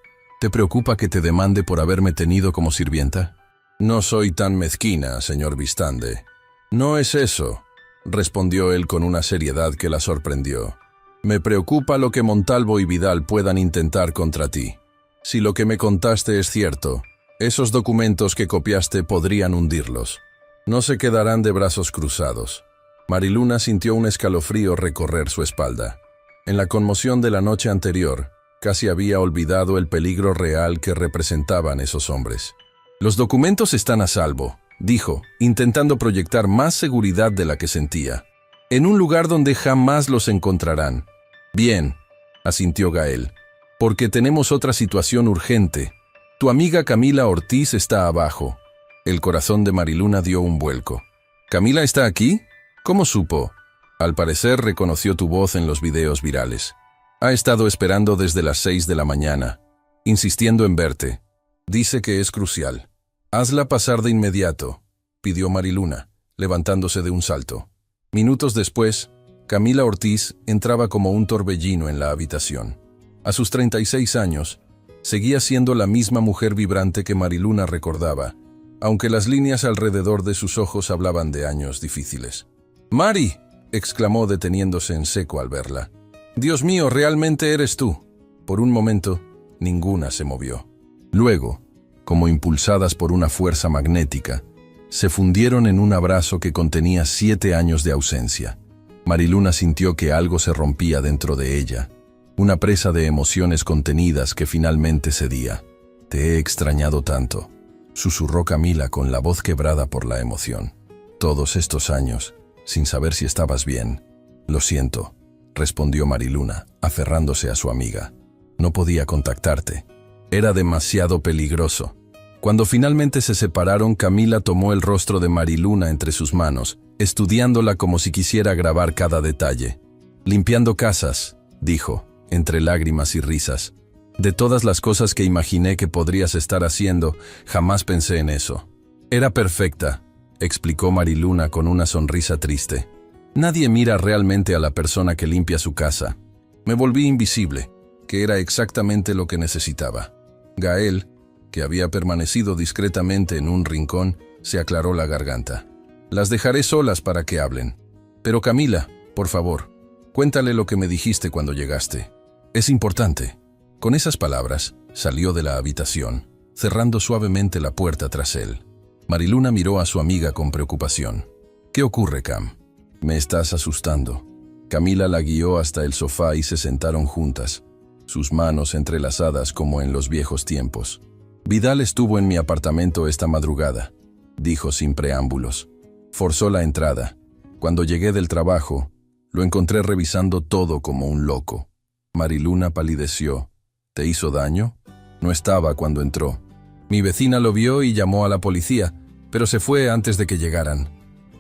¿Te preocupa que te demande por haberme tenido como sirvienta? «No soy tan mezquina, señor Vistande». «No es eso», respondió él con una seriedad que la sorprendió. «Me preocupa lo que Montalvo y Vidal puedan intentar contra ti. Si lo que me contaste es cierto, esos documentos que copiaste podrían hundirlos. No se quedarán de brazos cruzados». Mariluna sintió un escalofrío recorrer su espalda. En la conmoción de la noche anterior, casi había olvidado el peligro real que representaban esos hombres. «Los documentos están a salvo», dijo, intentando proyectar más seguridad de la que sentía. «En un lugar donde jamás los encontrarán». «Bien», asintió Gael, «porque tenemos otra situación urgente. Tu amiga Camila Ortiz está abajo». El corazón de Mariluna dio un vuelco. «¿Camila está aquí? ¿Cómo supo?» «Al parecer reconoció tu voz en los videos virales. Ha estado esperando desde las 6 de la mañana, insistiendo en verte. Dice que es crucial». «Hazla pasar de inmediato», pidió Mariluna, levantándose de un salto. Minutos después, Camila Ortiz entraba como un torbellino en la habitación. A sus 36 años, seguía siendo la misma mujer vibrante que Mariluna recordaba, aunque las líneas alrededor de sus ojos hablaban de años difíciles. «¡Mari!», exclamó deteniéndose en seco al verla. «Dios mío, ¿realmente eres tú?». Por un momento, ninguna se movió. Luego, como impulsadas por una fuerza magnética, se fundieron en un abrazo que contenía 7 años de ausencia. Mariluna sintió que algo se rompía dentro de ella, una presa de emociones contenidas que finalmente cedía. «Te he extrañado tanto», susurró Camila con la voz quebrada por la emoción. «Todos estos años, sin saber si estabas bien». «Lo siento», respondió Mariluna, aferrándose a su amiga. «No podía contactarte. Era demasiado peligroso». Cuando finalmente se separaron, Camila tomó el rostro de Mariluna entre sus manos, estudiándola como si quisiera grabar cada detalle. «Limpiando casas», dijo, entre lágrimas y risas. «De todas las cosas que imaginé que podrías estar haciendo, jamás pensé en eso». «Era perfecta», explicó Mariluna con una sonrisa triste. «Nadie mira realmente a la persona que limpia su casa. Me volví invisible, que era exactamente lo que necesitaba». Gael, que había permanecido discretamente en un rincón, se aclaró la garganta. «Las dejaré solas para que hablen. Pero Camila, por favor, cuéntale lo que me dijiste cuando llegaste. Es importante». Con esas palabras, salió de la habitación, cerrando suavemente la puerta tras él. Mariluna miró a su amiga con preocupación. «¿Qué ocurre, Cam? Me estás asustando». Camila la guió hasta el sofá y se sentaron juntas, sus manos entrelazadas como en los viejos tiempos. «Vidal estuvo en mi apartamento esta madrugada», dijo sin preámbulos. «Forzó la entrada. Cuando llegué del trabajo, lo encontré revisando todo como un loco». Mariluna palideció. «¿Te hizo daño?» «No estaba cuando entró. Mi vecina lo vio y llamó a la policía, pero se fue antes de que llegaran».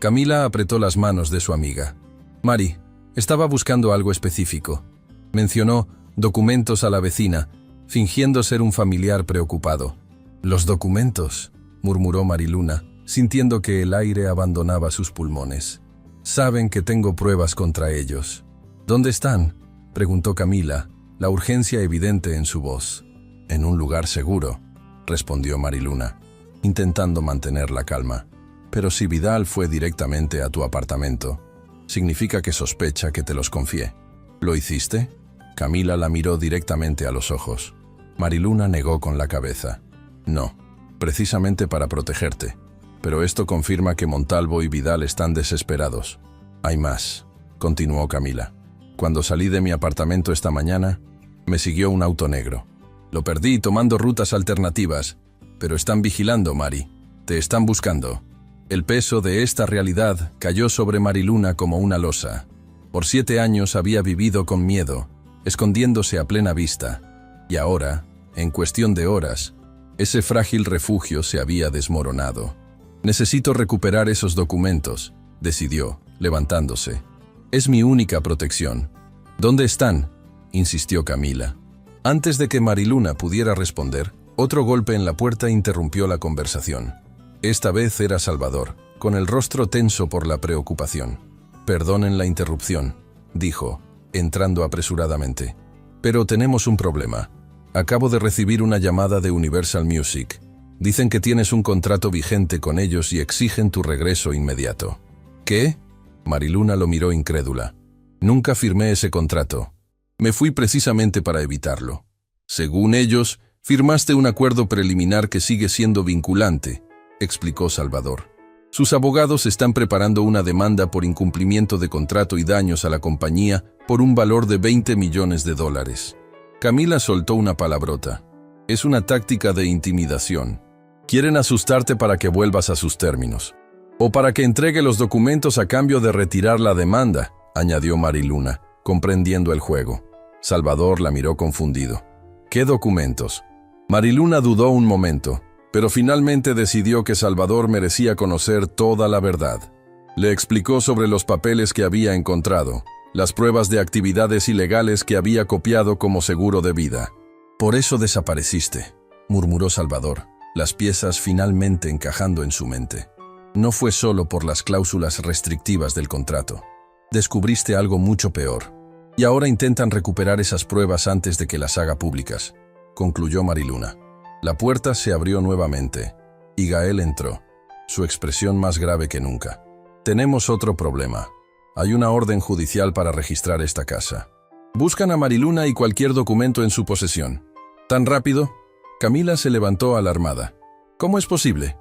Camila apretó las manos de su amiga. «Mari, estaba buscando algo específico». Mencionó documentos a la vecina, fingiendo ser un familiar preocupado. «Los documentos», murmuró Mariluna, sintiendo que el aire abandonaba sus pulmones. «Saben que tengo pruebas contra ellos». «¿Dónde están?», preguntó Camila, la urgencia evidente en su voz. «En un lugar seguro», respondió Mariluna, intentando mantener la calma. «Pero si Vidal fue directamente a tu apartamento, significa que sospecha que te los confié». «¿Lo hiciste?». Camila la miró directamente a los ojos. Mariluna negó con la cabeza. «No, precisamente para protegerte. Pero esto confirma que Montalvo y Vidal están desesperados». «Hay más», continuó Camila. «Cuando salí de mi apartamento esta mañana, me siguió un auto negro. Lo perdí tomando rutas alternativas, pero están vigilando, Mari. Te están buscando». El peso de esta realidad cayó sobre Mariluna como una losa. Por 7 años había vivido con miedo, escondiéndose a plena vista. Y ahora, en cuestión de horas, ese frágil refugio se había desmoronado. «Necesito recuperar esos documentos», decidió, levantándose. «Es mi única protección». «¿Dónde están?», insistió Camila. Antes de que Mariluna pudiera responder, otro golpe en la puerta interrumpió la conversación. Esta vez era Salvador, con el rostro tenso por la preocupación. «Perdonen la interrupción», dijo, entrando apresuradamente. «Pero tenemos un problema. Acabo de recibir una llamada de Universal Music. Dicen que tienes un contrato vigente con ellos y exigen tu regreso inmediato». «¿Qué?». Mariluna lo miró incrédula. «Nunca firmé ese contrato. Me fui precisamente para evitarlo. Según ellos, firmaste un acuerdo preliminar que sigue siendo vinculante», explicó Salvador. «Sus abogados están preparando una demanda por incumplimiento de contrato y daños a la compañía por un valor de $20 millones. Camila soltó una palabrota. «Es una táctica de intimidación. Quieren asustarte para que vuelvas a sus términos. O para que entregue los documentos a cambio de retirar la demanda», añadió Mariluna, comprendiendo el juego. Salvador la miró confundido. «¿Qué documentos?». Mariluna dudó un momento, pero finalmente decidió que Salvador merecía conocer toda la verdad. Le explicó sobre los papeles que había encontrado, las pruebas de actividades ilegales que había copiado como seguro de vida. «Por eso desapareciste», murmuró Salvador, las piezas finalmente encajando en su mente. «No fue solo por las cláusulas restrictivas del contrato. Descubriste algo mucho peor. Y ahora intentan recuperar esas pruebas antes de que las haga públicas», concluyó Mariluna. La puerta se abrió nuevamente, y Gael entró, su expresión más grave que nunca. «Tenemos otro problema. Hay una orden judicial para registrar esta casa. Buscan a Mariluna y cualquier documento en su posesión». «¿Tan rápido?». Camila se levantó alarmada. «¿Cómo es posible?».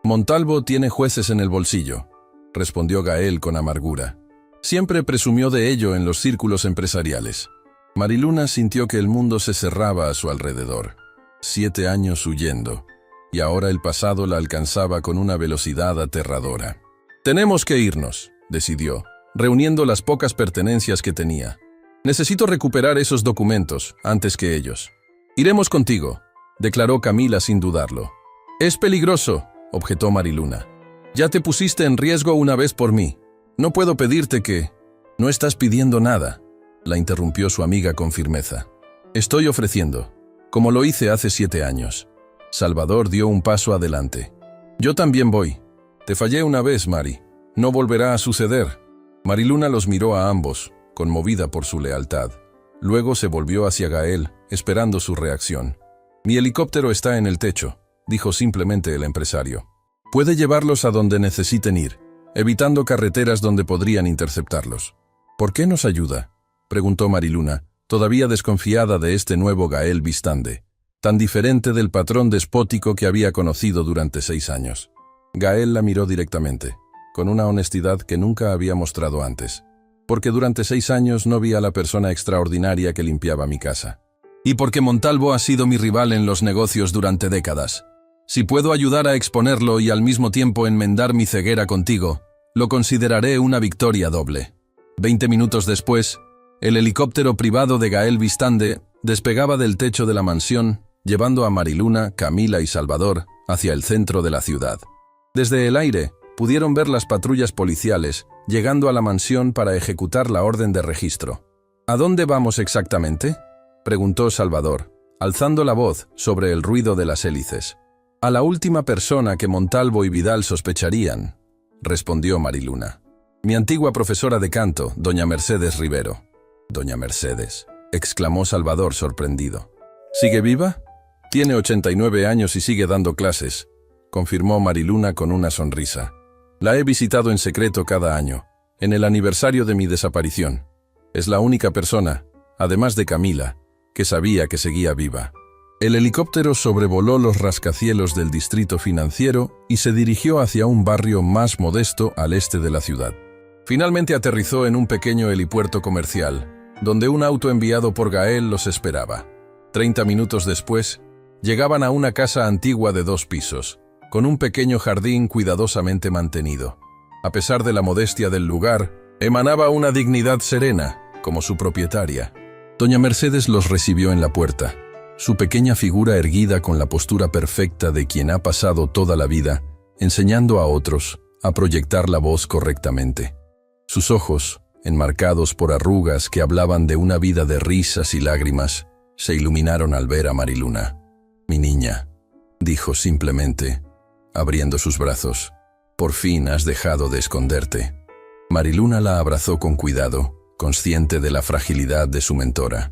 «Montalvo tiene jueces en el bolsillo», respondió Gael con amargura. «Siempre presumió de ello en los círculos empresariales». Mariluna sintió que el mundo se cerraba a su alrededor. 7 años huyendo, y ahora el pasado la alcanzaba con una velocidad aterradora. «Tenemos que irnos», decidió, reuniendo las pocas pertenencias que tenía. «Necesito recuperar esos documentos antes que ellos». «Iremos contigo», declaró Camila sin dudarlo. «Es peligroso», objetó Mariluna. «Ya te pusiste en riesgo una vez por mí. No puedo pedirte que...». «No estás pidiendo nada», la interrumpió su amiga con firmeza. «Estoy ofreciendo, como lo hice hace 7 años». Salvador dio un paso adelante. «Yo también voy. Te fallé una vez, Mari. No volverá a suceder». Mariluna los miró a ambos, conmovida por su lealtad. Luego se volvió hacia Gael, esperando su reacción. «Mi helicóptero está en el techo», dijo simplemente el empresario. «Puede llevarlos a donde necesiten ir, evitando carreteras donde podrían interceptarlos». «¿Por qué nos ayuda?», preguntó Mariluna, todavía desconfiada de este nuevo Gael Bistande, tan diferente del patrón despótico que había conocido durante 6 años. Gael la miró directamente, con una honestidad que nunca había mostrado antes. «Porque durante 6 años no vi a la persona extraordinaria que limpiaba mi casa. Y porque Montalvo ha sido mi rival en los negocios durante décadas. Si puedo ayudar a exponerlo y al mismo tiempo enmendar mi ceguera contigo, lo consideraré una victoria doble». 20 minutos después, el helicóptero privado de Gael Bistande despegaba del techo de la mansión, llevando a Mariluna, Camila y Salvador hacia el centro de la ciudad. Desde el aire, pudieron ver las patrullas policiales llegando a la mansión para ejecutar la orden de registro. «¿A dónde vamos exactamente?», preguntó Salvador, alzando la voz sobre el ruido de las hélices. «A la última persona que Montalvo y Vidal sospecharían», respondió Mariluna. «Mi antigua profesora de canto, doña Mercedes Rivero». «Doña Mercedes», exclamó Salvador sorprendido. «¿Sigue viva? Tiene 89 años y sigue dando clases», confirmó Mariluna con una sonrisa. «La he visitado en secreto cada año, en el aniversario de mi desaparición. Es la única persona, además de Camila, que sabía que seguía viva». El helicóptero sobrevoló los rascacielos del distrito financiero y se dirigió hacia un barrio más modesto al este de la ciudad. Finalmente aterrizó en un pequeño helipuerto comercial, donde un auto enviado por Gael los esperaba. 30 minutos después, llegaban a una casa antigua de 2 pisos, con un pequeño jardín cuidadosamente mantenido. A pesar de la modestia del lugar, emanaba una dignidad serena, como su propietaria. Doña Mercedes los recibió en la puerta. Su pequeña figura erguida con la postura perfecta de quien ha pasado toda la vida, enseñando a otros a proyectar la voz correctamente. Sus ojos, enmarcados por arrugas que hablaban de una vida de risas y lágrimas, se iluminaron al ver a Mariluna. «Mi niña», dijo simplemente, abriendo sus brazos, «por fin has dejado de esconderte». Mariluna la abrazó con cuidado, consciente de la fragilidad de su mentora.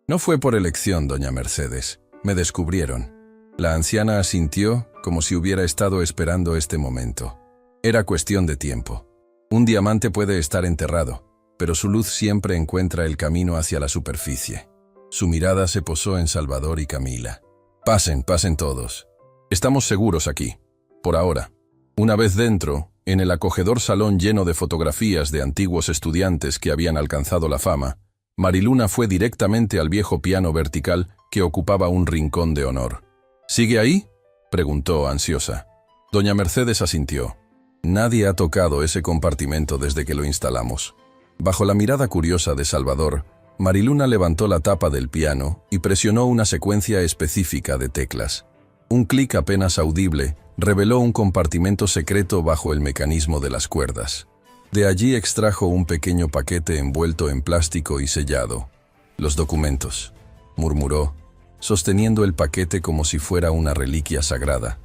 «No fue por elección, doña Mercedes. Me descubrieron». La anciana asintió como si hubiera estado esperando este momento. Era cuestión de tiempo. Un diamante puede estar enterrado, pero su luz siempre encuentra el camino hacia la superficie. Su mirada se posó en Salvador y Camila. «Pasen, pasen todos. Estamos seguros aquí, por ahora». Una vez dentro, en el acogedor salón lleno de fotografías de antiguos estudiantes que habían alcanzado la fama, Mariluna fue directamente al viejo piano vertical que ocupaba un rincón de honor. «¿Sigue ahí?», preguntó ansiosa. Doña Mercedes asintió. «Nadie ha tocado ese compartimento desde que lo instalamos». Bajo la mirada curiosa de Salvador, Mariluna levantó la tapa del piano y presionó una secuencia específica de teclas. Un clic apenas audible reveló un compartimento secreto bajo el mecanismo de las cuerdas. De allí extrajo un pequeño paquete envuelto en plástico y sellado. «Los documentos», murmuró, sosteniendo el paquete como si fuera una reliquia sagrada.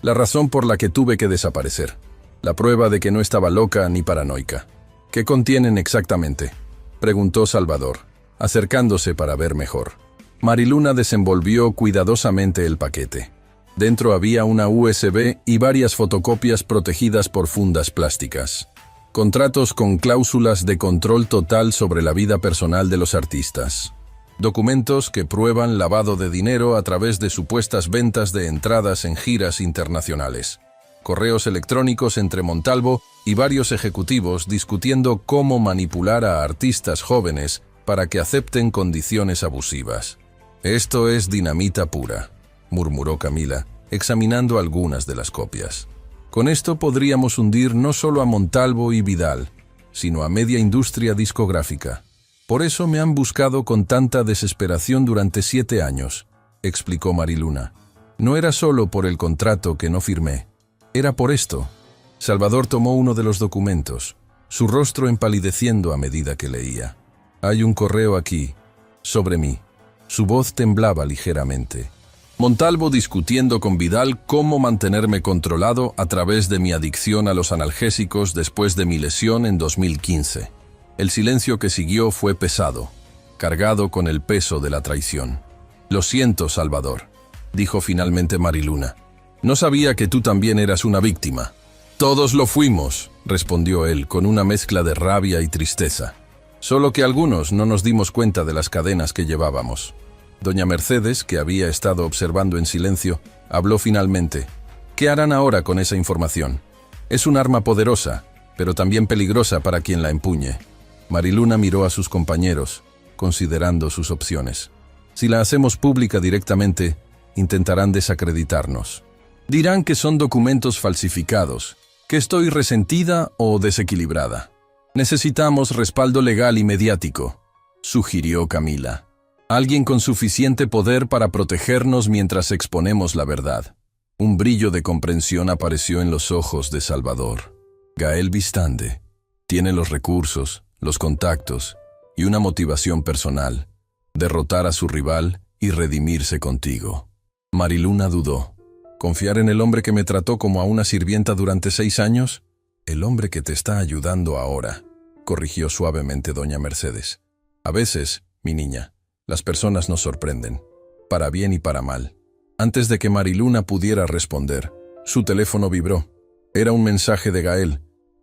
«La razón por la que tuve que desaparecer. La prueba de que no estaba loca ni paranoica». «¿Qué contienen exactamente?», preguntó Salvador, acercándose para ver mejor. Mariluna desenvolvió cuidadosamente el paquete. Dentro había una USB y varias fotocopias protegidas por fundas plásticas. Contratos con cláusulas de control total sobre la vida personal de los artistas. Documentos que prueban lavado de dinero a través de supuestas ventas de entradas en giras internacionales. Correos electrónicos entre Montalvo y varios ejecutivos discutiendo cómo manipular a artistas jóvenes para que acepten condiciones abusivas. «Esto es dinamita pura», murmuró Camila, examinando algunas de las copias. «Con esto podríamos hundir no solo a Montalvo y Vidal, sino a media industria discográfica. Por eso me han buscado con tanta desesperación durante 7 años», explicó Mariluna. «No era solo por el contrato que no firmé, era por esto». Salvador tomó uno de los documentos, su rostro empalideciendo a medida que leía. «Hay un correo aquí, sobre mí». Su voz temblaba ligeramente. «Montalvo discutiendo con Vidal cómo mantenerme controlado a través de mi adicción a los analgésicos después de mi lesión en 2015. El silencio que siguió fue pesado, cargado con el peso de la traición. «Lo siento, Salvador», dijo finalmente Mariluna. «No sabía que tú también eras una víctima». «Todos lo fuimos», respondió él con una mezcla de rabia y tristeza. «Solo que algunos no nos dimos cuenta de las cadenas que llevábamos». Doña Mercedes, que había estado observando en silencio, habló finalmente. «¿Qué harán ahora con esa información? Es un arma poderosa, pero también peligrosa para quien la empuñe». Mariluna miró a sus compañeros, considerando sus opciones. «Si la hacemos pública directamente, intentarán desacreditarnos. Dirán que son documentos falsificados, que estoy resentida o desequilibrada. Necesitamos respaldo legal y mediático», sugirió Camila. «Alguien con suficiente poder para protegernos mientras exponemos la verdad». Un brillo de comprensión apareció en los ojos de Salvador. Gael Bistande tiene los recursos, los contactos y una motivación personal: derrotar a su rival y redimirse contigo. Mariluna dudó. ¿Confiar en el hombre que me trató como a una sirvienta durante 6 años? El hombre que te está ayudando ahora, corrigió suavemente doña Mercedes. A veces, mi niña, las personas nos sorprenden, para bien y para mal. Antes de que Mariluna pudiera responder, su teléfono vibró. Era un mensaje de Gael.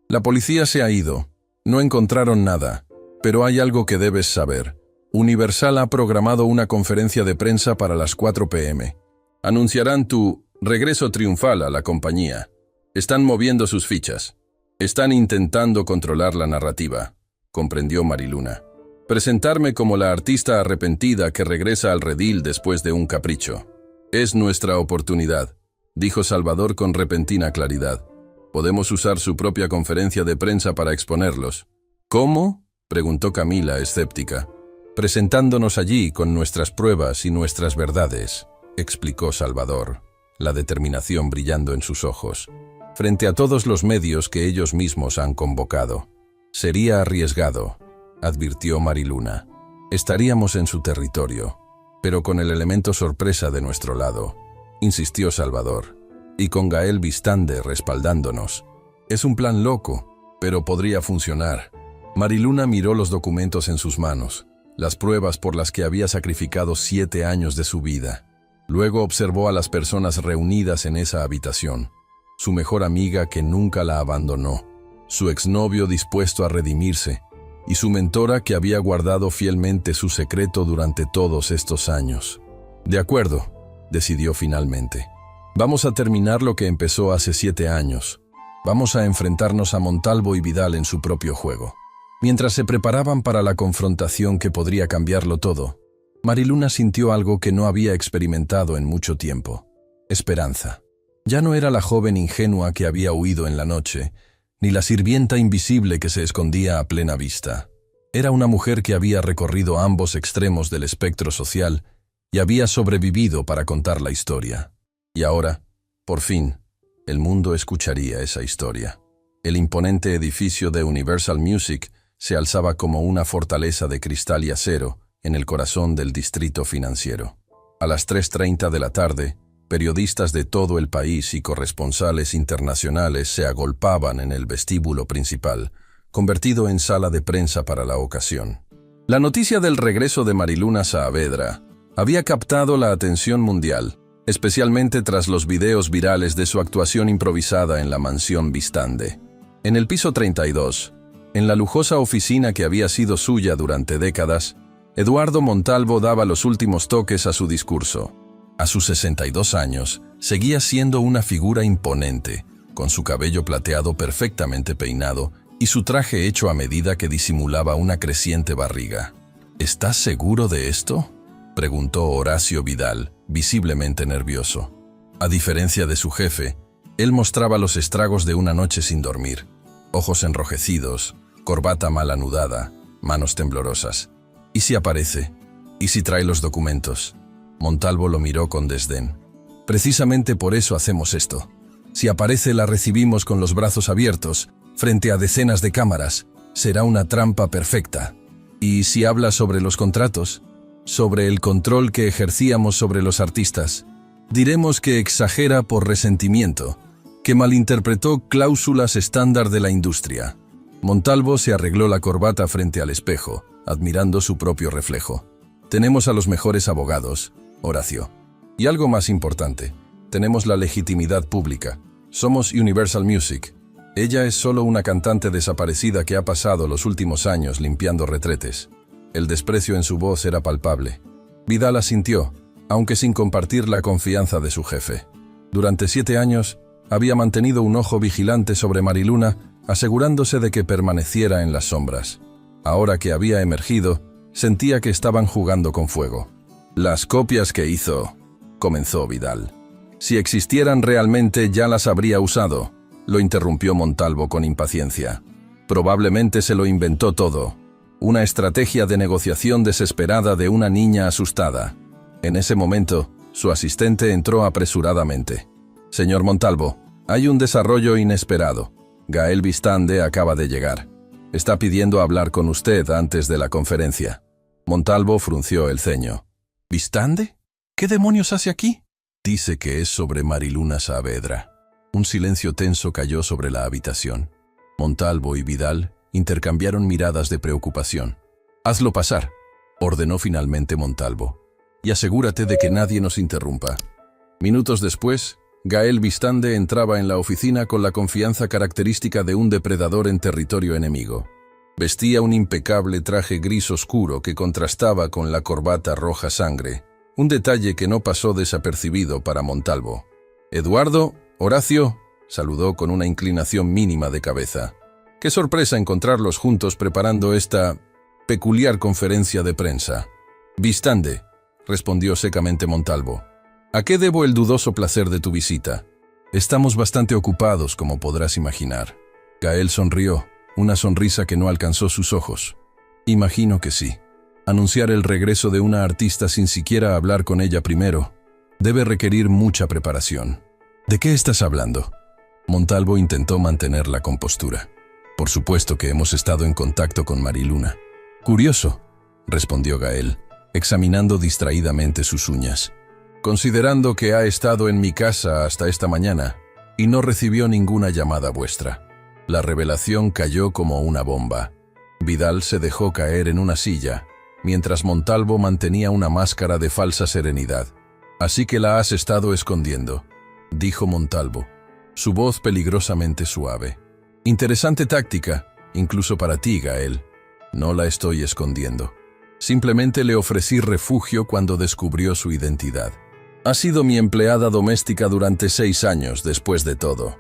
La policía se ha ido. No encontraron nada. Pero hay algo que debes saber. Universal ha programado una conferencia de prensa para las 4 p.m. Anunciarán tu regreso triunfal a la compañía. Están moviendo sus fichas. Están intentando controlar la narrativa, comprendió Mariluna. Presentarme como la artista arrepentida que regresa al redil después de un capricho. Es nuestra oportunidad, dijo Salvador con repentina claridad. Podemos usar su propia conferencia de prensa para exponerlos. ¿Cómo?, preguntó Camila, escéptica. Presentándonos allí con nuestras pruebas y nuestras verdades, explicó Salvador, la determinación brillando en sus ojos, frente a todos los medios que ellos mismos han convocado. Sería arriesgado, advirtió Mariluna. Estaríamos en su territorio, pero con el elemento sorpresa de nuestro lado, insistió Salvador, y con Gael Vistande respaldándonos. Es un plan loco, pero podría funcionar. Mariluna miró los documentos en sus manos, las pruebas por las que había sacrificado 7 años de su vida. Luego observó a las personas reunidas en esa habitación, su mejor amiga que nunca la abandonó, su exnovio dispuesto a redimirse, y su mentora que había guardado fielmente su secreto durante todos estos años. De acuerdo, decidió finalmente. Vamos a terminar lo que empezó hace 7 años. Vamos a enfrentarnos a Montalvo y Vidal en su propio juego. Mientras se preparaban para la confrontación que podría cambiarlo todo, Mariluna sintió algo que no había experimentado en mucho tiempo: esperanza. Ya no era la joven ingenua que había huido en la noche, ni la sirvienta invisible que se escondía a plena vista. Era una mujer que había recorrido ambos extremos del espectro social y había sobrevivido para contar la historia. Y ahora, por fin, el mundo escucharía esa historia. El imponente edificio de Universal Music se alzaba como una fortaleza de cristal y acero en el corazón del distrito financiero. A las 3:30 de la tarde, periodistas de todo el país y corresponsales internacionales se agolpaban en el vestíbulo principal, convertido en sala de prensa para la ocasión. La noticia del regreso de Mariluna Saavedra había captado la atención mundial, especialmente tras los videos virales de su actuación improvisada en la mansión Vistande. En el piso 32, en la lujosa oficina que había sido suya durante décadas, Eduardo Montalvo daba los últimos toques a su discurso. A sus 62 años, seguía siendo una figura imponente, con su cabello plateado perfectamente peinado y su traje hecho a medida que disimulaba una creciente barriga. ¿Estás seguro de esto?, preguntó Horacio Vidal, visiblemente nervioso. A diferencia de su jefe, él mostraba los estragos de una noche sin dormir: ojos enrojecidos, corbata mal anudada, manos temblorosas. ¿Y si aparece? ¿Y si trae los documentos? Montalvo lo miró con desdén. Precisamente por eso hacemos esto. Si aparece, la recibimos con los brazos abiertos, frente a decenas de cámaras. Será una trampa perfecta. ¿Y si habla sobre los contratos? Sobre el control que ejercíamos sobre los artistas. Diremos que exagera por resentimiento, que malinterpretó cláusulas estándar de la industria. Montalvo se arregló la corbata frente al espejo, admirando su propio reflejo. Tenemos a los mejores abogados, Horacio. Y algo más importante, tenemos la legitimidad pública. Somos Universal Music. Ella es solo una cantante desaparecida que ha pasado los últimos años limpiando retretes. El desprecio en su voz era palpable. Vidal asintió, aunque sin compartir la confianza de su jefe. Durante 7 años, había mantenido un ojo vigilante sobre Mariluna, asegurándose de que permaneciera en las sombras. Ahora que había emergido, sentía que estaban jugando con fuego. Las copias que hizo, comenzó Vidal. Si existieran realmente, ya las habría usado, lo interrumpió Montalvo con impaciencia. Probablemente se lo inventó todo. Una estrategia de negociación desesperada de una niña asustada. En ese momento, su asistente entró apresuradamente. Señor Montalvo, hay un desarrollo inesperado. Gael Vistande acaba de llegar. Está pidiendo hablar con usted antes de la conferencia. Montalvo frunció el ceño. ¿Vistande? ¿Qué demonios hace aquí? Dice que es sobre Mariluna Saavedra. Un silencio tenso cayó sobre la habitación. Montalvo y Vidal intercambiaron miradas de preocupación. «Hazlo pasar», ordenó finalmente Montalvo, «y asegúrate de que nadie nos interrumpa». Minutos después, Gael Vistande entraba en la oficina con la confianza característica de un depredador en territorio enemigo. Vestía un impecable traje gris oscuro que contrastaba con la corbata roja sangre, un detalle que no pasó desapercibido para Montalvo. «Eduardo, Horacio», saludó con una inclinación mínima de cabeza. «Qué sorpresa encontrarlos juntos preparando esta peculiar conferencia de prensa». «Vistande», respondió secamente Montalvo. «¿A qué debo el dudoso placer de tu visita?» «Estamos bastante ocupados, como podrás imaginar». Gael sonrió, una sonrisa que no alcanzó sus ojos. «Imagino que sí. Anunciar el regreso de una artista sin siquiera hablar con ella primero debe requerir mucha preparación». «¿De qué estás hablando?» Montalvo intentó mantener la compostura. «Por supuesto que hemos estado en contacto con Mariluna». «Curioso», respondió Gael, examinando distraídamente sus uñas. «Considerando que ha estado en mi casa hasta esta mañana y no recibió ninguna llamada vuestra». La revelación cayó como una bomba. Vidal se dejó caer en una silla, mientras Montalvo mantenía una máscara de falsa serenidad. «Así que la has estado escondiendo», dijo Montalvo, su voz peligrosamente suave. «Interesante táctica, incluso para ti, Gael. No la estoy escondiendo. Simplemente le ofrecí refugio cuando descubrió su identidad. Ha sido mi empleada doméstica durante 6 años, después de todo».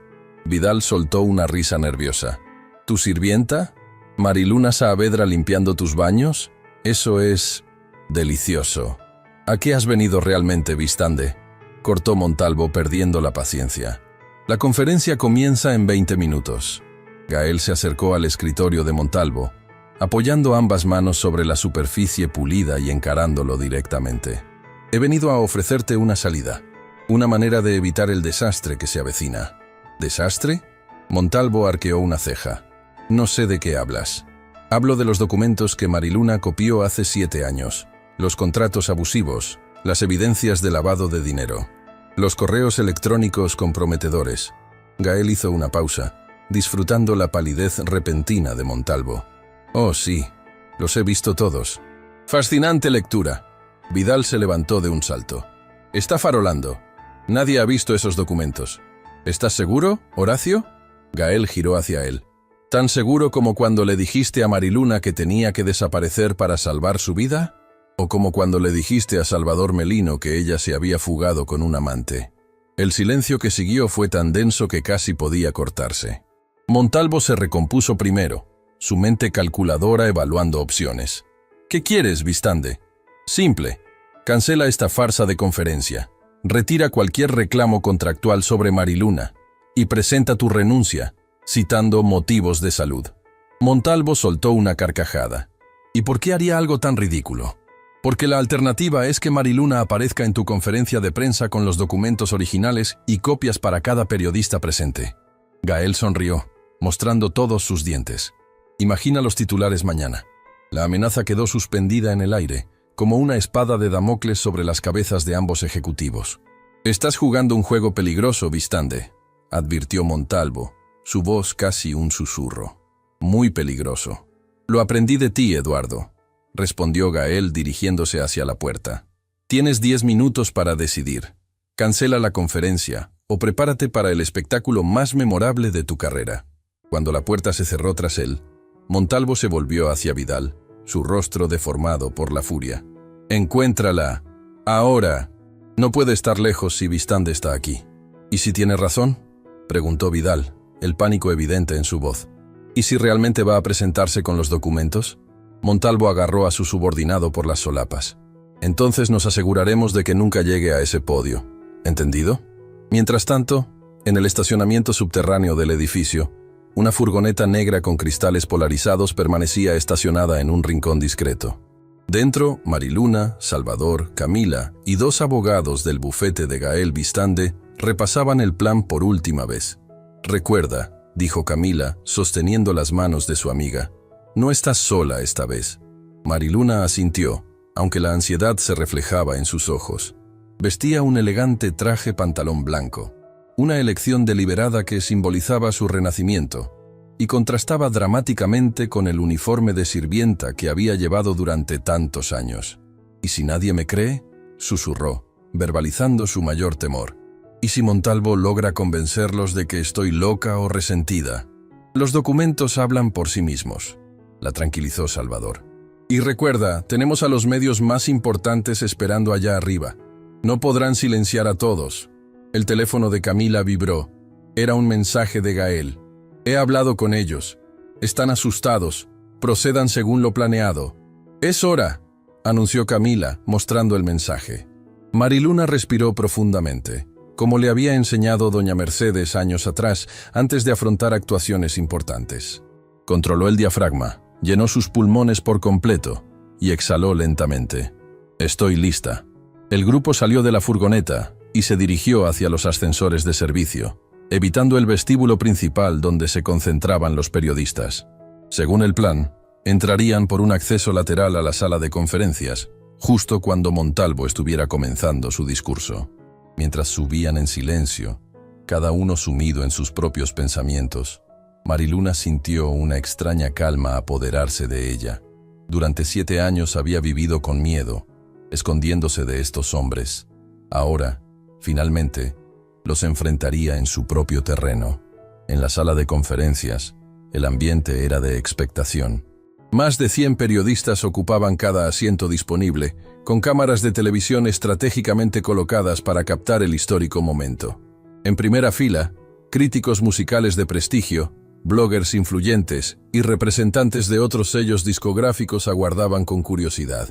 Vidal soltó una risa nerviosa. «¿Tu sirvienta? ¿Mariluna Saavedra limpiando tus baños? Eso es delicioso». «¿A qué has venido realmente, Vistande?», cortó Montalvo, perdiendo la paciencia. «La conferencia comienza en 20 minutos». Gael se acercó al escritorio de Montalvo, apoyando ambas manos sobre la superficie pulida y encarándolo directamente. «He venido a ofrecerte una salida, una manera de evitar el desastre que se avecina». «¿Desastre?», Montalvo arqueó una ceja. «No sé de qué hablas». «Hablo de los documentos que Mariluna copió hace 7 años, los contratos abusivos, las evidencias de lavado de dinero, los correos electrónicos comprometedores». Gael hizo una pausa, disfrutando la palidez repentina de Montalvo. «Oh, sí, los he visto todos». «Fascinante lectura». Vidal se levantó de un salto. «Está farolando. Nadie ha visto esos documentos». «¿Estás seguro, Horacio?». Gael giró hacia él. «¿Tan seguro como cuando le dijiste a Mariluna que tenía que desaparecer para salvar su vida? ¿O como cuando le dijiste a Salvador Melino que ella se había fugado con un amante?». El silencio que siguió fue tan denso que casi podía cortarse. Montalvo se recompuso primero, su mente calculadora evaluando opciones. «¿Qué quieres, Vistande?». «Simple. Cancela esta farsa de conferencia. Retira cualquier reclamo contractual sobre Mariluna y presenta tu renuncia, citando motivos de salud». Montalvo soltó una carcajada. «¿Y por qué haría algo tan ridículo?». «Porque la alternativa es que Mariluna aparezca en tu conferencia de prensa con los documentos originales y copias para cada periodista presente». Gael sonrió, mostrando todos sus dientes. «Imagina los titulares mañana». La amenaza quedó suspendida en el aire, como una espada de Damocles sobre las cabezas de ambos ejecutivos. «Estás jugando un juego peligroso, Vistande», advirtió Montalvo, su voz casi un susurro. «Muy peligroso». «Lo aprendí de ti, Eduardo», respondió Gael dirigiéndose hacia la puerta. «Tienes 10 minutos para decidir. Cancela la conferencia o prepárate para el espectáculo más memorable de tu carrera». Cuando la puerta se cerró tras él, Montalvo se volvió hacia Vidal, su rostro deformado por la furia. «Encuéntrala. Ahora». «No puede estar lejos si Vistande está aquí». «¿Y si tiene razón?», preguntó Vidal, el pánico evidente en su voz. «¿Y si realmente va a presentarse con los documentos?». Montalvo agarró a su subordinado por las solapas. «Entonces nos aseguraremos de que nunca llegue a ese podio. ¿Entendido?». Mientras tanto, en el estacionamiento subterráneo del edificio, una furgoneta negra con cristales polarizados permanecía estacionada en un rincón discreto. Dentro, Mariluna, Salvador, Camila y 2 abogados del bufete de Gael Vistande repasaban el plan por última vez. «Recuerda», dijo Camila, sosteniendo las manos de su amiga, «no estás sola esta vez». Mariluna asintió, aunque la ansiedad se reflejaba en sus ojos. Vestía un elegante traje pantalón blanco, una elección deliberada que simbolizaba su renacimiento, y contrastaba dramáticamente con el uniforme de sirvienta que había llevado durante tantos años. «¿Y si nadie me cree?», susurró, verbalizando su mayor temor. «¿Y si Montalvo logra convencerlos de que estoy loca o resentida? Los documentos hablan por sí mismos», la tranquilizó Salvador. «Y recuerda, tenemos a los medios más importantes esperando allá arriba. No podrán silenciar a todos». El teléfono de Camila vibró. Era un mensaje de Gael. «He hablado con ellos. Están asustados. Procedan según lo planeado». «Es hora», anunció Camila, mostrando el mensaje. Mariluna respiró profundamente, como le había enseñado doña Mercedes años atrás, antes de afrontar actuaciones importantes. Controló el diafragma, llenó sus pulmones por completo y exhaló lentamente. «Estoy lista». El grupo salió de la furgoneta y se dirigió hacia los ascensores de servicio, evitando el vestíbulo principal donde se concentraban los periodistas. Según el plan, entrarían por un acceso lateral a la sala de conferencias, justo cuando Montalvo estuviera comenzando su discurso. Mientras subían en silencio, cada uno sumido en sus propios pensamientos, Mariluna sintió una extraña calma apoderarse de ella. Durante 7 años había vivido con miedo, escondiéndose de estos hombres. Ahora, finalmente, los enfrentaría en su propio terreno. En la sala de conferencias, el ambiente era de expectación. Más de 100 periodistas ocupaban cada asiento disponible, con cámaras de televisión estratégicamente colocadas para captar el histórico momento. En primera fila, críticos musicales de prestigio, bloggers influyentes y representantes de otros sellos discográficos aguardaban con curiosidad.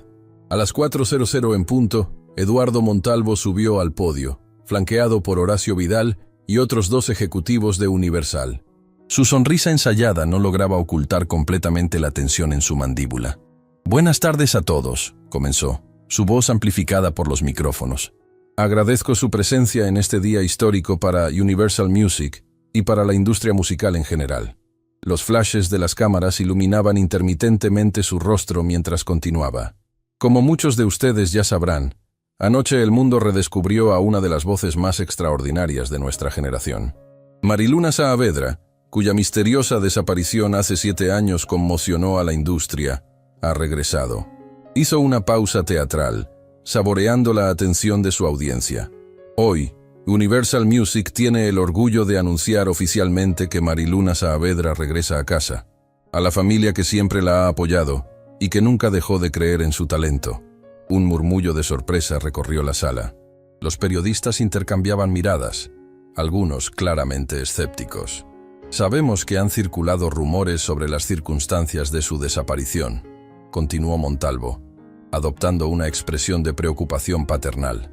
A las 4:00 en punto, Eduardo Montalvo subió al podio, flanqueado por Horacio Vidal y otros 2 ejecutivos de Universal. Su sonrisa ensayada no lograba ocultar completamente la tensión en su mandíbula. «Buenas tardes a todos», comenzó, su voz amplificada por los micrófonos. «Agradezco su presencia en este día histórico para Universal Music y para la industria musical en general». Los flashes de las cámaras iluminaban intermitentemente su rostro mientras continuaba. «Como muchos de ustedes ya sabrán, anoche el mundo redescubrió a una de las voces más extraordinarias de nuestra generación. Mariluna Saavedra, cuya misteriosa desaparición hace 7 años conmocionó a la industria, ha regresado». Hizo una pausa teatral, saboreando la atención de su audiencia. «Hoy, Universal Music tiene el orgullo de anunciar oficialmente que Mariluna Saavedra regresa a casa, a la familia que siempre la ha apoyado y que nunca dejó de creer en su talento». Un murmullo de sorpresa recorrió la sala. Los periodistas intercambiaban miradas, algunos claramente escépticos. «Sabemos que han circulado rumores sobre las circunstancias de su desaparición», continuó Montalvo, adoptando una expresión de preocupación paternal.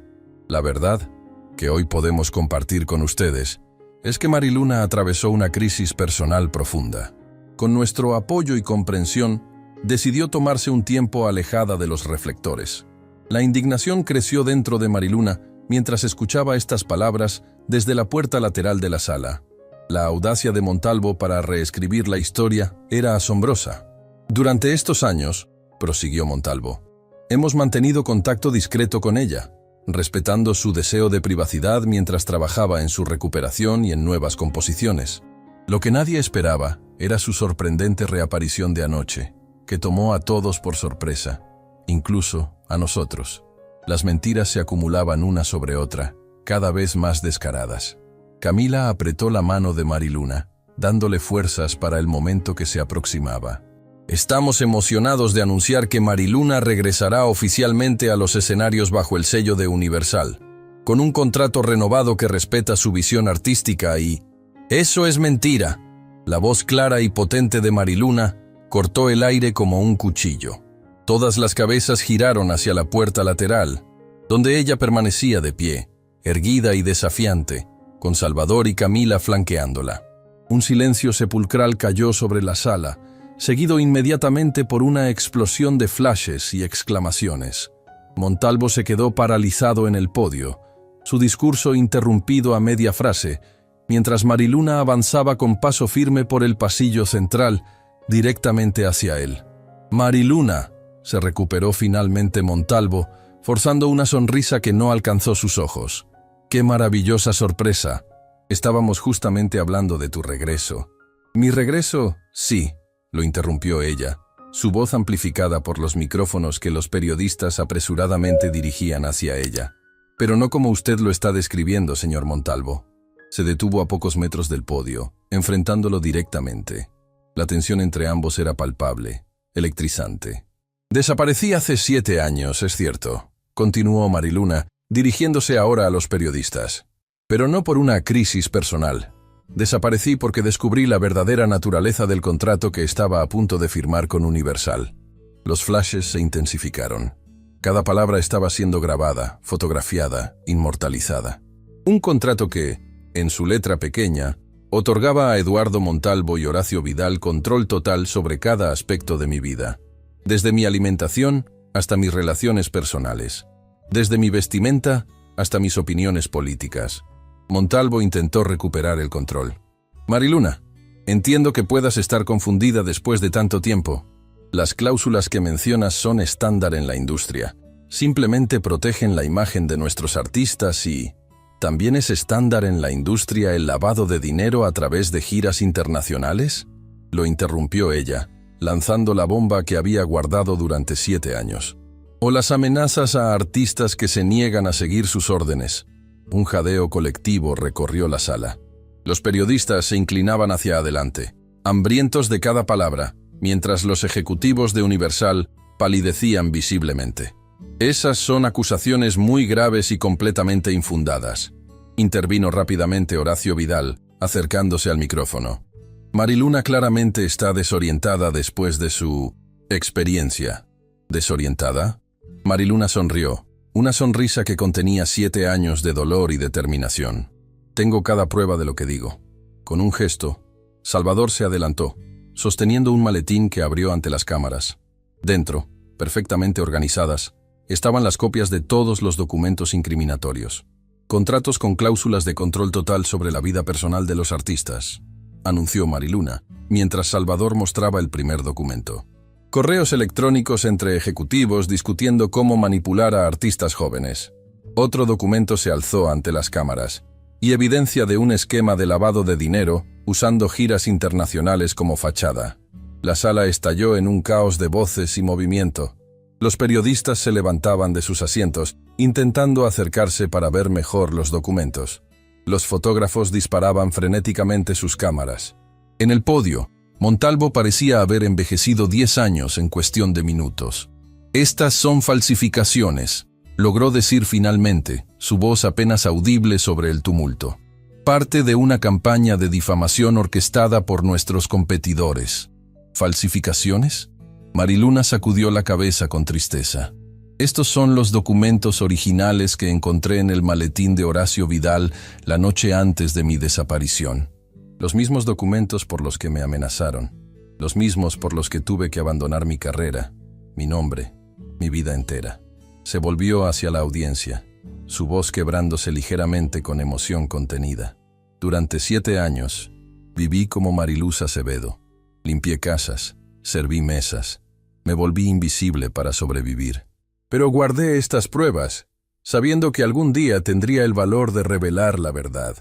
«La verdad, que hoy podemos compartir con ustedes, es que Mariluna atravesó una crisis personal profunda. Con nuestro apoyo y comprensión, decidió tomarse un tiempo alejada de los reflectores». La indignación creció dentro de Mariluna mientras escuchaba estas palabras desde la puerta lateral de la sala. La audacia de Montalvo para reescribir la historia era asombrosa. «Durante estos años», prosiguió Montalvo, «hemos mantenido contacto discreto con ella, respetando su deseo de privacidad mientras trabajaba en su recuperación y en nuevas composiciones. Lo que nadie esperaba era su sorprendente reaparición de anoche, que tomó a todos por sorpresa, incluso a nosotros. Las mentiras se acumulaban una sobre otra, cada vez más descaradas. Camila apretó la mano de Mariluna, dándole fuerzas para el momento que se aproximaba. «Estamos emocionados de anunciar que Mariluna regresará oficialmente a los escenarios bajo el sello de Universal, con un contrato renovado que respeta su visión artística y...». «Eso es mentira». La voz clara y potente de Mariluna cortó el aire como un cuchillo. Todas las cabezas giraron hacia la puerta lateral, donde ella permanecía de pie, erguida y desafiante, con Salvador y Camila flanqueándola. Un silencio sepulcral cayó sobre la sala, seguido inmediatamente por una explosión de flashes y exclamaciones. Montalvo se quedó paralizado en el podio, su discurso interrumpido a media frase, mientras Mariluna avanzaba con paso firme por el pasillo central, directamente hacia él. «Mariluna», se recuperó finalmente Montalvo, forzando una sonrisa que no alcanzó sus ojos. ¡Qué maravillosa sorpresa! Estábamos justamente hablando de tu regreso. ¿Mi regreso? Sí, lo interrumpió ella, su voz amplificada por los micrófonos que los periodistas apresuradamente dirigían hacia ella. Pero no como usted lo está describiendo, señor Montalvo. Se detuvo a pocos metros del podio, enfrentándolo directamente. La tensión entre ambos era palpable, electrizante. Desaparecí hace 7 años, es cierto, continuó Mariluna, dirigiéndose ahora a los periodistas. Pero no por una crisis personal. Desaparecí porque descubrí la verdadera naturaleza del contrato que estaba a punto de firmar con Universal. Los flashes se intensificaron. Cada palabra estaba siendo grabada, fotografiada, inmortalizada. Un contrato que, en su letra pequeña, otorgaba a Eduardo Montalvo y Horacio Vidal control total sobre cada aspecto de mi vida. Desde mi alimentación hasta mis relaciones personales. Desde mi vestimenta hasta mis opiniones políticas. Montalvo intentó recuperar el control. Mariluna, entiendo que puedas estar confundida después de tanto tiempo. Las cláusulas que mencionas son estándar en la industria. Simplemente protegen la imagen de nuestros artistas y... ¿También es estándar en la industria el lavado de dinero a través de giras internacionales? Lo interrumpió ella, lanzando la bomba que había guardado durante 7 años. O las amenazas a artistas que se niegan a seguir sus órdenes. Un jadeo colectivo recorrió la sala. Los periodistas se inclinaban hacia adelante, hambrientos de cada palabra, mientras los ejecutivos de Universal palidecían visiblemente. Esas son acusaciones muy graves y completamente infundadas. Intervino rápidamente Horacio Vidal, acercándose al micrófono. Mariluna claramente está desorientada después de su experiencia. ¿Desorientada? Mariluna sonrió, una sonrisa que contenía 7 años de dolor y determinación. Tengo cada prueba de lo que digo. Con un gesto, Salvador se adelantó, sosteniendo un maletín que abrió ante las cámaras. Dentro, perfectamente organizadas, estaban las copias de todos los documentos incriminatorios. Contratos con cláusulas de control total sobre la vida personal de los artistas, anunció Mariluna, mientras Salvador mostraba el primer documento. Correos electrónicos entre ejecutivos discutiendo cómo manipular a artistas jóvenes. Otro documento se alzó ante las cámaras, y evidencia de un esquema de lavado de dinero usando giras internacionales como fachada. La sala estalló en un caos de voces y movimiento. Los periodistas se levantaban de sus asientos, intentando acercarse para ver mejor los documentos. Los fotógrafos disparaban frenéticamente sus cámaras. En el podio, Montalvo parecía haber envejecido 10 años en cuestión de minutos. «Estas son falsificaciones», logró decir finalmente, su voz apenas audible sobre el tumulto. «Parte de una campaña de difamación orquestada por nuestros competidores». ¿Falsificaciones? Mariluna sacudió la cabeza con tristeza. Estos son los documentos originales que encontré en el maletín de Horacio Vidal la noche antes de mi desaparición. Los mismos documentos por los que me amenazaron. Los mismos por los que tuve que abandonar mi carrera, mi nombre, mi vida entera. Se volvió hacia la audiencia, su voz quebrándose ligeramente con emoción contenida. Durante 7 años, viví como Mariluz Acevedo. Limpié casas, serví mesas. Me volví invisible para sobrevivir. Pero guardé estas pruebas, sabiendo que algún día tendría el valor de revelar la verdad.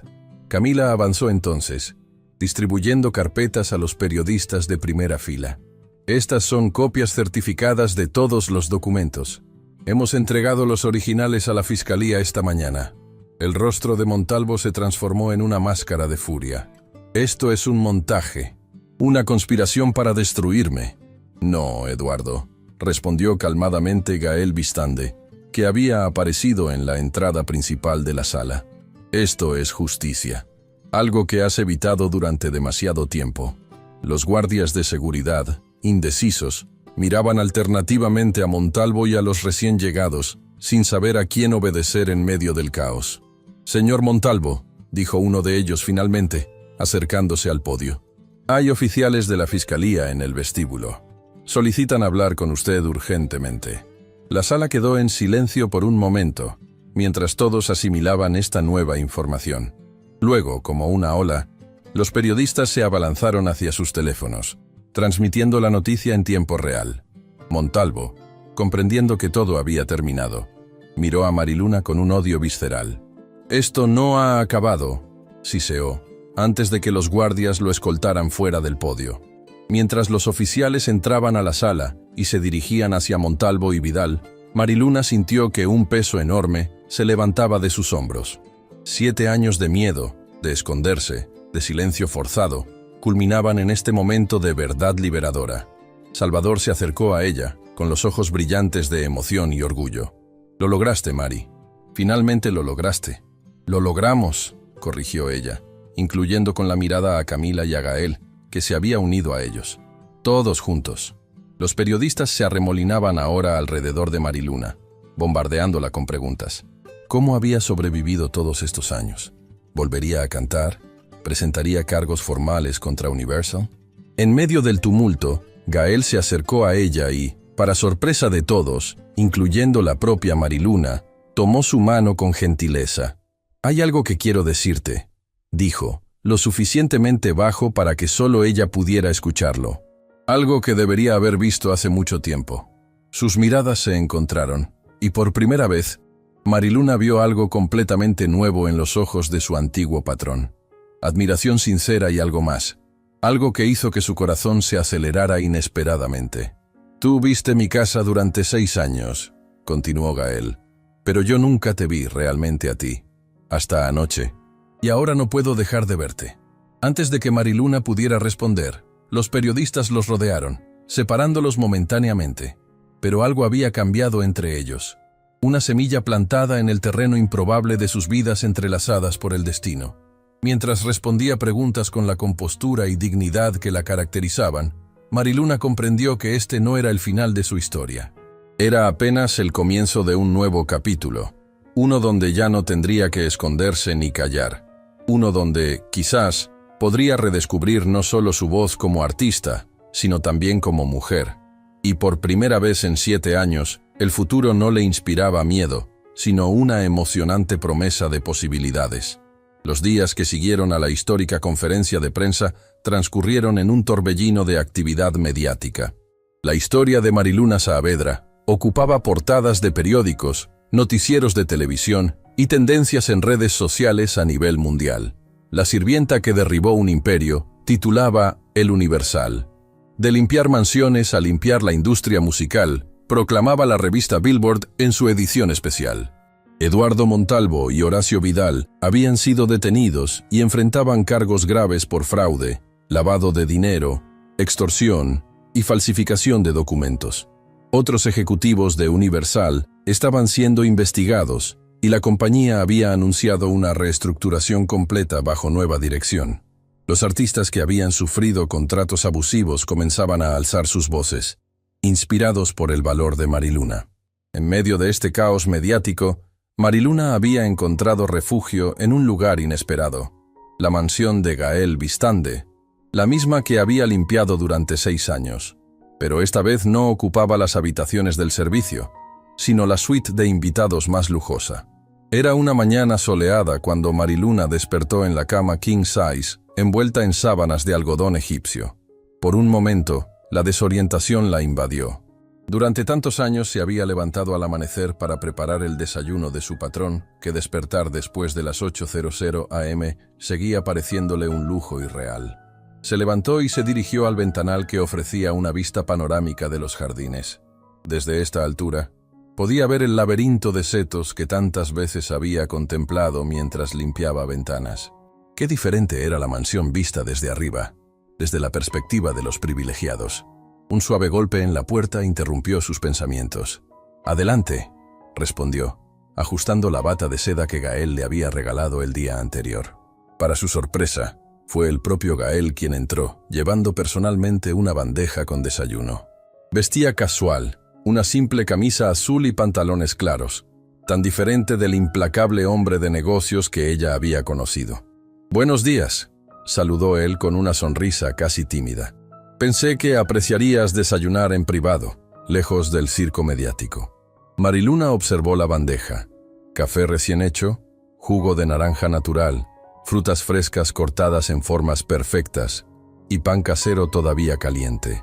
Camila avanzó entonces, distribuyendo carpetas a los periodistas de primera fila. Estas son copias certificadas de todos los documentos. Hemos entregado los originales a la fiscalía esta mañana. El rostro de Montalvo se transformó en una máscara de furia. Esto es un montaje, una conspiración para destruirme. No, Eduardo, respondió calmadamente Gael Bistande, que había aparecido en la entrada principal de la sala. Esto es justicia. Algo que has evitado durante demasiado tiempo. Los guardias de seguridad, indecisos, miraban alternativamente a Montalvo y a los recién llegados, sin saber a quién obedecer en medio del caos. «Señor Montalvo», dijo uno de ellos finalmente, acercándose al podio. «Hay oficiales de la fiscalía en el vestíbulo. Solicitan hablar con usted urgentemente». La sala quedó en silencio por un momento, mientras todos asimilaban esta nueva información. Luego, como una ola, los periodistas se abalanzaron hacia sus teléfonos, transmitiendo la noticia en tiempo real. Montalvo, comprendiendo que todo había terminado. Miró a Mariluna con un odio visceral. «Esto no ha acabado», siseó, antes de que los guardias lo escoltaran fuera del podio. Mientras los oficiales entraban a la sala y se dirigían hacia Montalvo y Vidal, Mariluna sintió que un peso enorme se levantaba de sus hombros. 7 años de miedo, de esconderse, de silencio forzado, culminaban en este momento de verdad liberadora. Salvador se acercó a ella, con los ojos brillantes de emoción y orgullo. «Lo lograste, Mari. Finalmente lo lograste». «Lo logramos», corrigió ella, incluyendo con la mirada a Camila y a Gael, que se había unido a ellos. Todos juntos. Los periodistas se arremolinaban ahora alrededor de Mariluna, bombardeándola con preguntas. ¿Cómo había sobrevivido todos estos años? ¿Volvería a cantar? ¿Presentaría cargos formales contra Universal? En medio del tumulto, Gael se acercó a ella y, para sorpresa de todos, incluyendo la propia Mariluna, tomó su mano con gentileza. «Hay algo que quiero decirte», dijo, lo suficientemente bajo para que solo ella pudiera escucharlo. Algo que debería haber visto hace mucho tiempo. Sus miradas se encontraron, y por primera vez, Mariluna vio algo completamente nuevo en los ojos de su antiguo patrón. Admiración sincera y algo más. Algo que hizo que su corazón se acelerara inesperadamente. «Tú viste mi casa durante 6 años», continuó Gael, «pero yo nunca te vi realmente a ti. Hasta anoche. Y ahora no puedo dejar de verte». Antes de que Mariluna pudiera responder, los periodistas los rodearon, separándolos momentáneamente. Pero algo había cambiado entre ellos. Una semilla plantada en el terreno improbable de sus vidas entrelazadas por el destino. Mientras respondía preguntas con la compostura y dignidad que la caracterizaban, Mariluna comprendió que este no era el final de su historia. Era apenas el comienzo de un nuevo capítulo. Uno donde ya no tendría que esconderse ni callar. Uno donde, quizás, podría redescubrir no solo su voz como artista, sino también como mujer. Y por primera vez en 7 años, el futuro no le inspiraba miedo, sino una emocionante promesa de posibilidades. Los días que siguieron a la histórica conferencia de prensa transcurrieron en un torbellino de actividad mediática. La historia de Mariluna Saavedra ocupaba portadas de periódicos, noticieros de televisión y tendencias en redes sociales a nivel mundial. La sirvienta que derribó un imperio titulaba El Universal. De limpiar mansiones a limpiar la industria musical, proclamaba la revista Billboard en su edición especial. Eduardo Montalvo y Horacio Vidal habían sido detenidos y enfrentaban cargos graves por fraude, lavado de dinero, extorsión y falsificación de documentos. Otros ejecutivos de Universal estaban siendo investigados y la compañía había anunciado una reestructuración completa bajo nueva dirección. Los artistas que habían sufrido contratos abusivos comenzaban a alzar sus voces, inspirados por el valor de Mariluna. En medio de este caos mediático, Mariluna había encontrado refugio en un lugar inesperado, la mansión de Gael Vistande, la misma que había limpiado durante 6 años. Pero esta vez no ocupaba las habitaciones del servicio, sino la suite de invitados más lujosa. Era una mañana soleada cuando Mariluna despertó en la cama king size, envuelta en sábanas de algodón egipcio. Por un momento, la desorientación la invadió. Durante tantos años se había levantado al amanecer para preparar el desayuno de su patrón, que despertar después de las 8:00 am seguía pareciéndole un lujo irreal. Se levantó y se dirigió al ventanal que ofrecía una vista panorámica de los jardines. Desde esta altura, podía ver el laberinto de setos que tantas veces había contemplado mientras limpiaba ventanas. Qué diferente era la mansión vista desde arriba, desde la perspectiva de los privilegiados. Un suave golpe en la puerta interrumpió sus pensamientos. «Adelante», respondió, ajustando la bata de seda que Gael le había regalado el día anterior. Para su sorpresa, fue el propio Gael quien entró, llevando personalmente una bandeja con desayuno. Vestía casual, una simple camisa azul y pantalones claros, tan diferente del implacable hombre de negocios que ella había conocido. «Buenos días», saludó él con una sonrisa casi tímida. «Pensé que apreciarías desayunar en privado, lejos del circo mediático». Mariluna observó la bandeja. Café recién hecho, jugo de naranja natural, frutas frescas cortadas en formas perfectas y pan casero todavía caliente.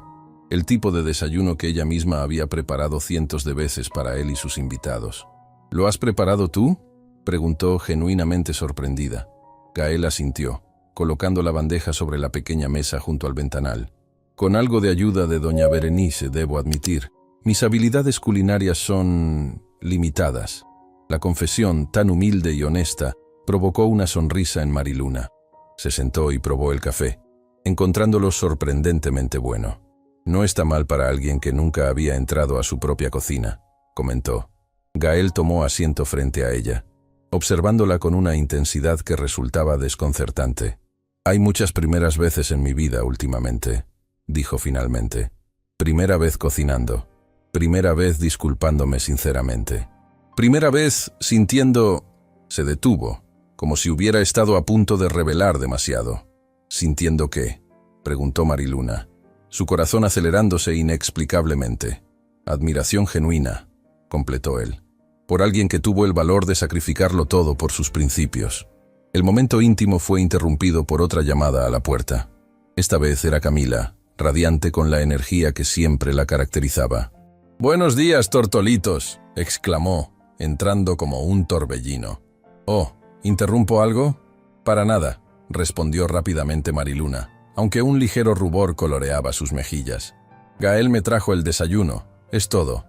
el tipo de desayuno que ella misma había preparado cientos de veces para él y sus invitados. ¿Lo has preparado tú?, preguntó genuinamente sorprendida. Gael asintió, colocando la bandeja sobre la pequeña mesa junto al ventanal. Con algo de ayuda de doña Berenice, debo admitir. Mis habilidades culinarias son limitadas. La confesión, tan humilde y honesta, provocó una sonrisa en Mariluna. Se sentó y probó el café, encontrándolo sorprendentemente bueno. No está mal para alguien que nunca había entrado a su propia cocina, comentó. Gael tomó asiento frente a ella, observándola con una intensidad que resultaba desconcertante. Hay muchas primeras veces en mi vida últimamente, dijo finalmente. Primera vez cocinando. Primera vez disculpándome sinceramente. Primera vez sintiendo... Se detuvo, como si hubiera estado a punto de revelar demasiado. ¿Sintiendo qué?, preguntó Mariluna, su corazón acelerándose inexplicablemente. Admiración genuina, completó él, por alguien que tuvo el valor de sacrificarlo todo por sus principios. El momento íntimo fue interrumpido por otra llamada a la puerta. Esta vez era Camila, radiante con la energía que siempre la caracterizaba. «Buenos días, tortolitos», exclamó, entrando como un torbellino. «Oh, ¿interrumpo algo?» «Para nada», respondió rápidamente Mariluna, aunque un ligero rubor coloreaba sus mejillas. «Gael me trajo el desayuno, es todo».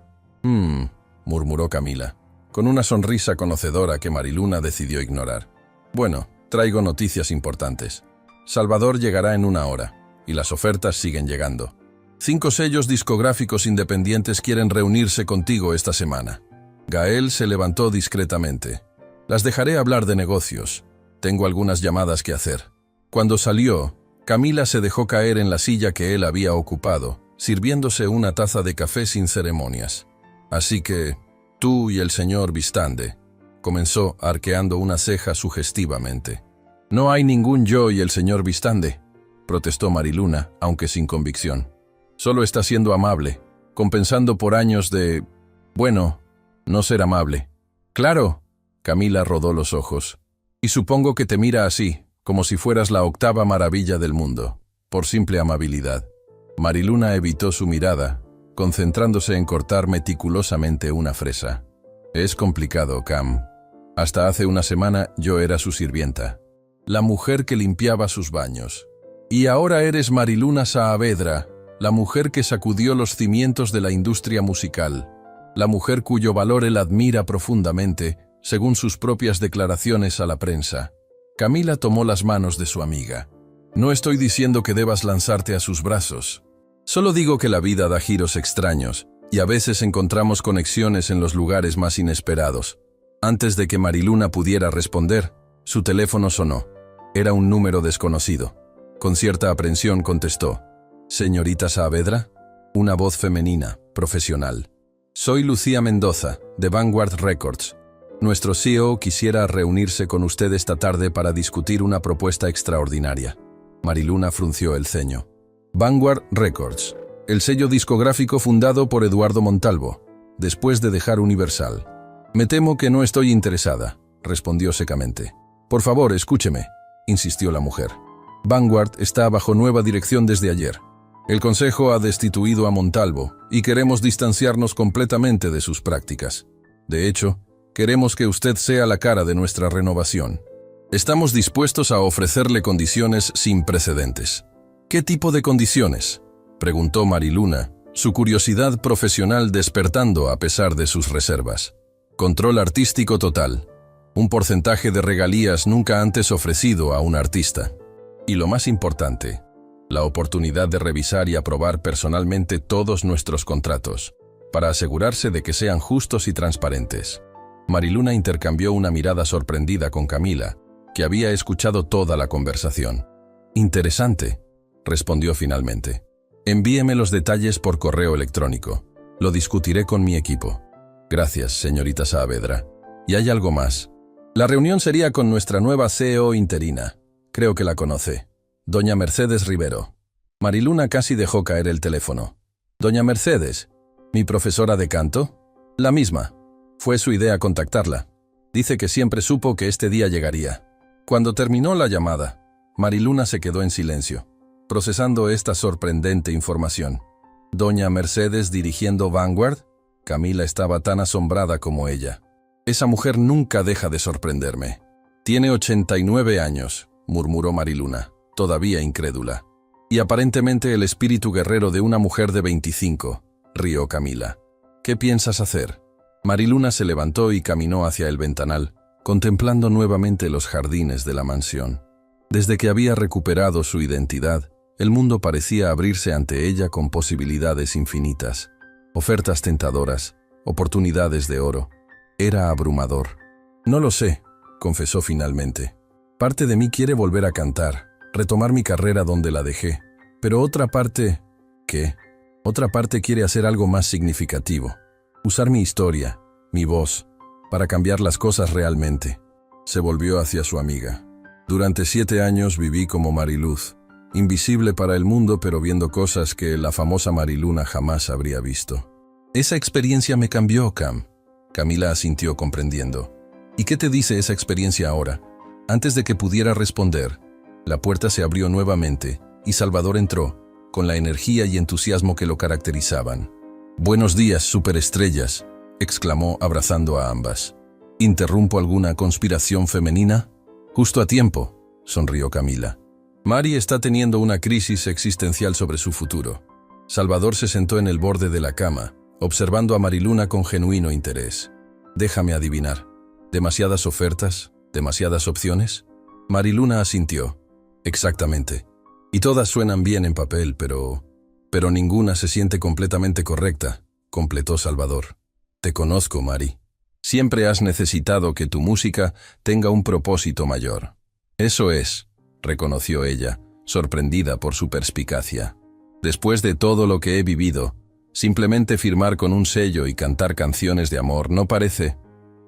Murmuró Camila, con una sonrisa conocedora que Mariluna decidió ignorar. «Bueno, traigo noticias importantes. Salvador llegará en 1 hora, y las ofertas siguen llegando. 5 sellos discográficos independientes quieren reunirse contigo esta semana». Gael se levantó discretamente. «Las dejaré hablar de negocios. Tengo algunas llamadas que hacer». Cuando salió, Camila se dejó caer en la silla que él había ocupado, sirviéndose una taza de café sin ceremonias. «Así que, tú y el señor Vistande», comenzó arqueando una ceja sugestivamente. «No hay ningún yo y el señor Vistande», protestó Mariluna, aunque sin convicción. «Solo está siendo amable, compensando por años de... bueno, no ser amable». «Claro», Camila rodó los ojos. «Y supongo que te mira así, como si fueras la 8ª maravilla del mundo, por simple amabilidad». Mariluna evitó su mirada, concentrándose en cortar meticulosamente una fresa. «Es complicado, Cam. Hasta hace una semana yo era su sirvienta, la mujer que limpiaba sus baños. Y ahora eres Mariluna Saavedra, la mujer que sacudió los cimientos de la industria musical, la mujer cuyo valor él admira profundamente, según sus propias declaraciones a la prensa». Camila tomó las manos de su amiga. «No estoy diciendo que debas lanzarte a sus brazos. Solo digo que la vida da giros extraños, y a veces encontramos conexiones en los lugares más inesperados». Antes de que Mariluna pudiera responder, su teléfono sonó. Era un número desconocido. Con cierta aprensión contestó. «¿Señorita Saavedra?» Una voz femenina, profesional. «Soy Lucía Mendoza, de Vanguard Records. Nuestro CEO quisiera reunirse con usted esta tarde para discutir una propuesta extraordinaria». Mariluna frunció el ceño. Vanguard Records, el sello discográfico fundado por Eduardo Montalvo, después de dejar Universal. «Me temo que no estoy interesada», respondió secamente. «Por favor, escúcheme», insistió la mujer. «Vanguard está bajo nueva dirección desde ayer. El Consejo ha destituido a Montalvo y queremos distanciarnos completamente de sus prácticas. De hecho, queremos que usted sea la cara de nuestra renovación. Estamos dispuestos a ofrecerle condiciones sin precedentes». «¿Qué tipo de condiciones?», preguntó Mariluna, su curiosidad profesional despertando a pesar de sus reservas. «Control artístico total. Un porcentaje de regalías nunca antes ofrecido a un artista. Y lo más importante, la oportunidad de revisar y aprobar personalmente todos nuestros contratos, para asegurarse de que sean justos y transparentes». Mariluna intercambió una mirada sorprendida con Camila, que había escuchado toda la conversación. «Interesante», respondió finalmente. «Envíeme los detalles por correo electrónico. Lo discutiré con mi equipo». «Gracias, señorita Saavedra. Y hay algo más. La reunión sería con nuestra nueva CEO interina. Creo que la conoce. Doña Mercedes Rivero». Mariluna casi dejó caer el teléfono. «¿Doña Mercedes? ¿Mi profesora de canto?» «La misma. Fue su idea contactarla. Dice que siempre supo que este día llegaría». Cuando terminó la llamada, Mariluna se quedó en silencio, procesando esta sorprendente información. ¿Doña Mercedes dirigiendo Vanguard? Camila estaba tan asombrada como ella. Esa mujer nunca deja de sorprenderme. Tiene 89 años, murmuró Mariluna, todavía incrédula. Y aparentemente el espíritu guerrero de una mujer de 25, rió Camila. ¿Qué piensas hacer? Mariluna se levantó y caminó hacia el ventanal, contemplando nuevamente los jardines de la mansión. Desde que había recuperado su identidad, el mundo parecía abrirse ante ella con posibilidades infinitas, ofertas tentadoras, oportunidades de oro. Era abrumador. No lo sé, confesó finalmente. Parte de mí quiere volver a cantar, retomar mi carrera donde la dejé, pero otra parte... ¿Qué? Otra parte quiere hacer algo más significativo. Usar mi historia, mi voz, para cambiar las cosas realmente. Se volvió hacia su amiga. Durante 7 años viví como Mariluz, invisible para el mundo pero viendo cosas que la famosa Mariluna jamás habría visto. Esa experiencia me cambió, Cam. Camila asintió comprendiendo. ¿Y qué te dice esa experiencia ahora? Antes de que pudiera responder, la puerta se abrió nuevamente y Salvador entró, con la energía y entusiasmo que lo caracterizaban. «Buenos días, superestrellas», exclamó abrazando a ambas. «¿Interrumpo alguna conspiración femenina?» «Justo a tiempo», sonrió Camila. Mari está teniendo una crisis existencial sobre su futuro. Salvador se sentó en el borde de la cama, observando a Mariluna con genuino interés. «Déjame adivinar. ¿Demasiadas ofertas? ¿Demasiadas opciones?» Mariluna asintió. «Exactamente. Y todas suenan bien en papel, pero ninguna se siente completamente correcta», completó Salvador. «Te conozco, Mari. Siempre has necesitado que tu música tenga un propósito mayor». «Eso es», reconoció ella, sorprendida por su perspicacia. «Después de todo lo que he vivido, simplemente firmar con un sello y cantar canciones de amor no parece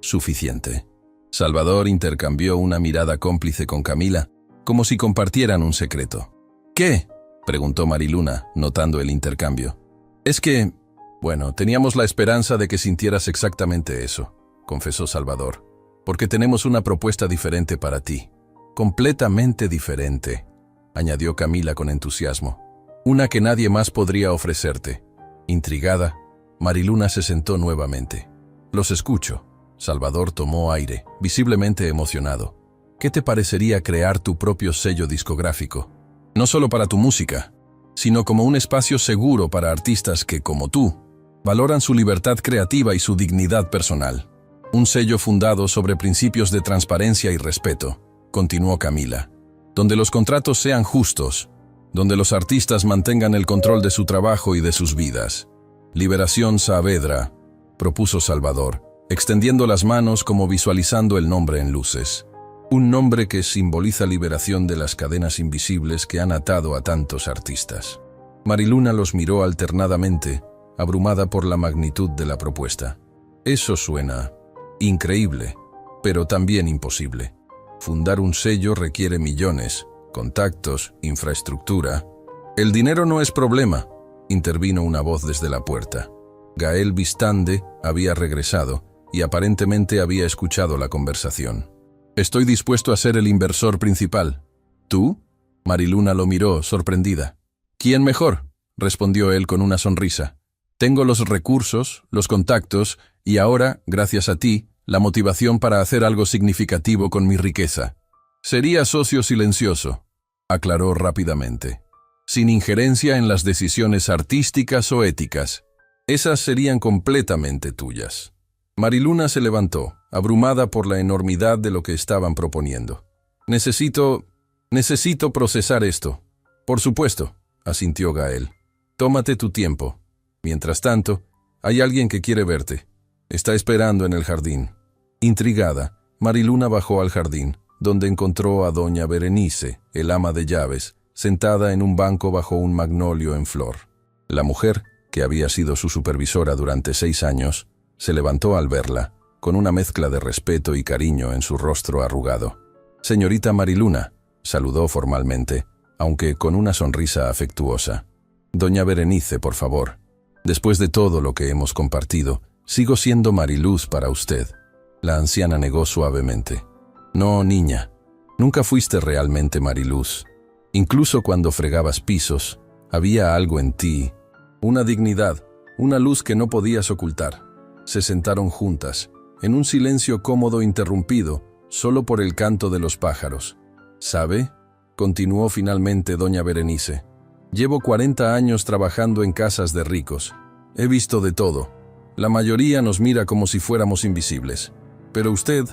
suficiente». Salvador intercambió una mirada cómplice con Camila, como si compartieran un secreto. «¿Qué?», preguntó Mariluna, notando el intercambio. «Es que, bueno, teníamos la esperanza de que sintieras exactamente eso», confesó Salvador, «porque tenemos una propuesta diferente para ti». «Completamente diferente», añadió Camila con entusiasmo. «Una que nadie más podría ofrecerte». Intrigada, Mariluna se sentó nuevamente. «Los escucho». Salvador tomó aire, visiblemente emocionado. «¿Qué te parecería crear tu propio sello discográfico? No solo para tu música, sino como un espacio seguro para artistas que, como tú, valoran su libertad creativa y su dignidad personal. Un sello fundado sobre principios de transparencia y respeto», continuó Camila, «donde los contratos sean justos, donde los artistas mantengan el control de su trabajo y de sus vidas». «Liberación Saavedra», propuso Salvador, extendiendo las manos como visualizando el nombre en luces. Un nombre que simboliza liberación de las cadenas invisibles que han atado a tantos artistas. Mariluna los miró alternadamente, abrumada por la magnitud de la propuesta. «Eso suena increíble, pero también imposible. Fundar un sello requiere millones, contactos, infraestructura». «El dinero no es problema», intervino una voz desde la puerta. Gael Bistande había regresado y aparentemente había escuchado la conversación. «Estoy dispuesto a ser el inversor principal». «¿Tú?», Mariluna lo miró, sorprendida. «¿Quién mejor?», respondió él con una sonrisa. «Tengo los recursos, los contactos y ahora, gracias a ti, la motivación para hacer algo significativo con mi riqueza». «Sería socio silencioso», aclaró rápidamente. «Sin injerencia en las decisiones artísticas o éticas. Esas serían completamente tuyas». Mariluna se levantó, abrumada por la enormidad de lo que estaban proponiendo. Necesito procesar esto». «Por supuesto», asintió Gael. «Tómate tu tiempo. Mientras tanto, hay alguien que quiere verte. Está esperando en el jardín». Intrigada, Mariluna bajó al jardín, donde encontró a doña Berenice, el ama de llaves, sentada en un banco bajo un magnolio en flor. La mujer, que había sido su supervisora durante 6 años, se levantó al verla, con una mezcla de respeto y cariño en su rostro arrugado. «Señorita Mariluna», saludó formalmente, aunque con una sonrisa afectuosa. «Doña Berenice, por favor. Después de todo lo que hemos compartido, sigo siendo Mariluz para usted». La anciana negó suavemente. «No, niña, nunca fuiste realmente Mariluz. Incluso cuando fregabas pisos, había algo en ti, Una dignidad, una luz que no podías ocultar. Se sentaron juntas, en un silencio cómodo interrumpido, solo por el canto de los pájaros. ¿Sabe?, continuó finalmente doña Berenice. Llevo 40 años trabajando en casas de ricos. He visto de todo. La mayoría nos mira como si fuéramos invisibles. Pero usted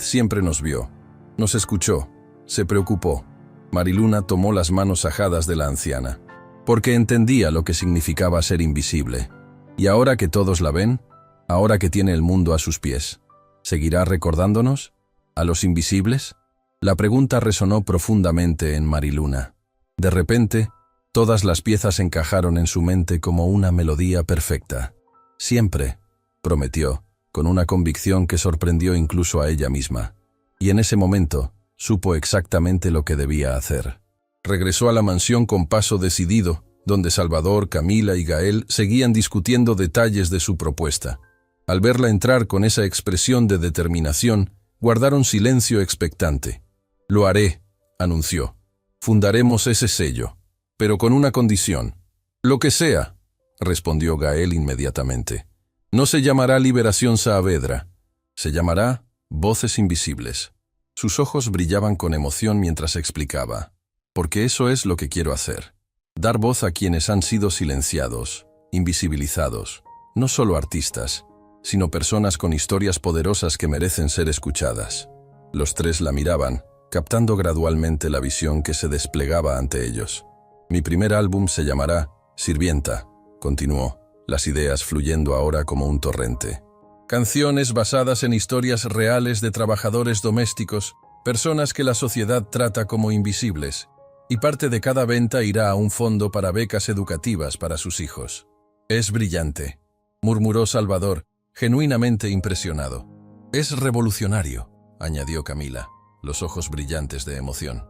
siempre nos vio. Nos escuchó. Se preocupó. Mariluna tomó las manos ajadas de la anciana. Porque entendía lo que significaba ser invisible. Y ahora que todos la ven, ahora que tiene el mundo a sus pies, ¿seguirá recordándonos? ¿A los invisibles? La pregunta resonó profundamente en Mariluna. De repente, todas las piezas encajaron en su mente como una melodía perfecta. Siempre, prometió, con una convicción que sorprendió incluso a ella misma. Y en ese momento, supo exactamente lo que debía hacer. Regresó a la mansión con paso decidido, donde Salvador, Camila y Gael seguían discutiendo detalles de su propuesta. Al verla entrar con esa expresión de determinación, guardaron silencio expectante. «Lo haré», anunció. «Fundaremos ese sello, pero con una condición». «Lo que sea», respondió Gael inmediatamente. «No se llamará Liberación Saavedra, se llamará Voces Invisibles». Sus ojos brillaban con emoción mientras explicaba. «Porque eso es lo que quiero hacer. Dar voz a quienes han sido silenciados, invisibilizados, no solo artistas, sino personas con historias poderosas que merecen ser escuchadas». Los tres la miraban, captando gradualmente la visión que se desplegaba ante ellos. «Mi primer álbum se llamará Sirvienta», continuó, las ideas fluyendo ahora como un torrente. «Canciones basadas en historias reales de trabajadores domésticos, personas que la sociedad trata como invisibles, y parte de cada venta irá a un fondo para becas educativas para sus hijos». «Es brillante», murmuró Salvador, genuinamente impresionado. «Es revolucionario», añadió Camila, los ojos brillantes de emoción.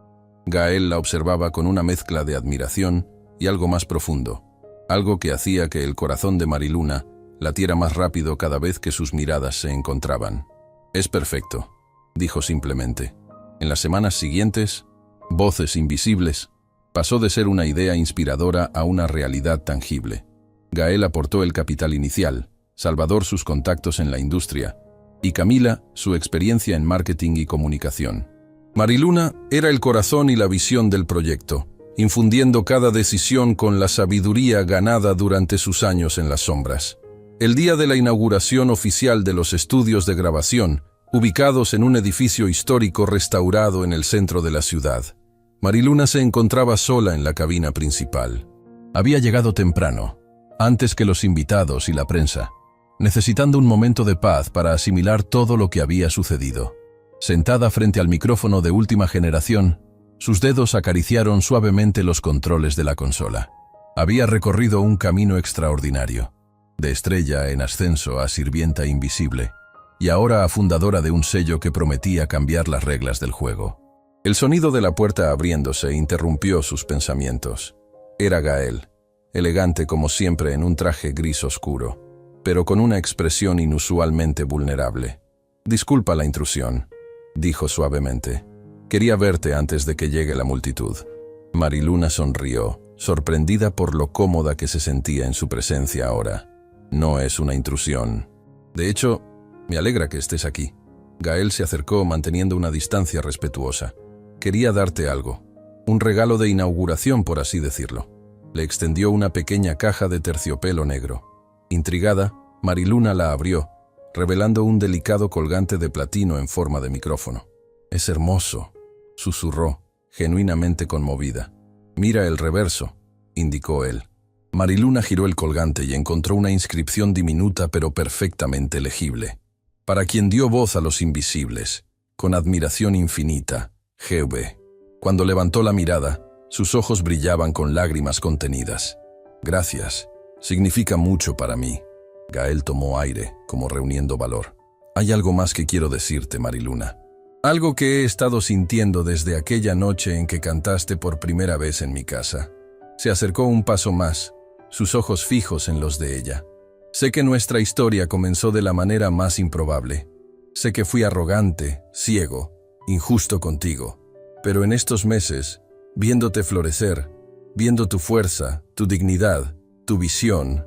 Gael la observaba con una mezcla de admiración y algo más profundo, algo que hacía que el corazón de Mariluna latiera más rápido cada vez que sus miradas se encontraban. «Es perfecto», dijo simplemente. En las semanas siguientes, Voces Invisibles pasó de ser una idea inspiradora a una realidad tangible. Gael aportó el capital inicial, Salvador sus contactos en la industria, y Camila su experiencia en marketing y comunicación. Mariluna era el corazón y la visión del proyecto, infundiendo cada decisión con la sabiduría ganada durante sus años en las sombras. El día de la inauguración oficial de los estudios de grabación, ubicados en un edificio histórico restaurado en el centro de la ciudad, Mariluna se encontraba sola en la cabina principal. Había llegado temprano, antes que los invitados y la prensa, necesitando un momento de paz para asimilar todo lo que había sucedido. Sentada frente al micrófono de última generación, sus dedos acariciaron suavemente los controles de la consola. Había recorrido un camino extraordinario, de estrella en ascenso a sirvienta invisible, y ahora a fundadora de un sello que prometía cambiar las reglas del juego. El sonido de la puerta abriéndose interrumpió sus pensamientos. Era Gael, elegante como siempre en un traje gris oscuro, pero con una expresión inusualmente vulnerable. «Disculpa la intrusión», dijo suavemente. «Quería verte antes de que llegue la multitud». Mariluna sonrió, sorprendida por lo cómoda que se sentía en su presencia ahora. «No es una intrusión. De hecho, me alegra que estés aquí». Gael se acercó manteniendo una distancia respetuosa. «Quería darte algo. Un regalo de inauguración, por así decirlo». Le extendió una pequeña caja de terciopelo negro. Intrigada, Mariluna la abrió, revelando un delicado colgante de platino en forma de micrófono. «Es hermoso», susurró, genuinamente conmovida. «Mira el reverso», indicó él. Mariluna giró el colgante y encontró una inscripción diminuta pero perfectamente legible. «Para quien dio voz a los invisibles, con admiración infinita, G.V.». Cuando levantó la mirada, sus ojos brillaban con lágrimas contenidas. «Gracias. Significa mucho para mí». Gael tomó aire, como reuniendo valor. «Hay algo más que quiero decirte, Mariluna. Algo que he estado sintiendo desde aquella noche en que cantaste por primera vez en mi casa». Se acercó un paso más, sus ojos fijos en los de ella. «Sé que nuestra historia comenzó de la manera más improbable. Sé que fui arrogante, ciego, injusto contigo. Pero en estos meses, viéndote florecer, viendo tu fuerza, tu dignidad, tu visión.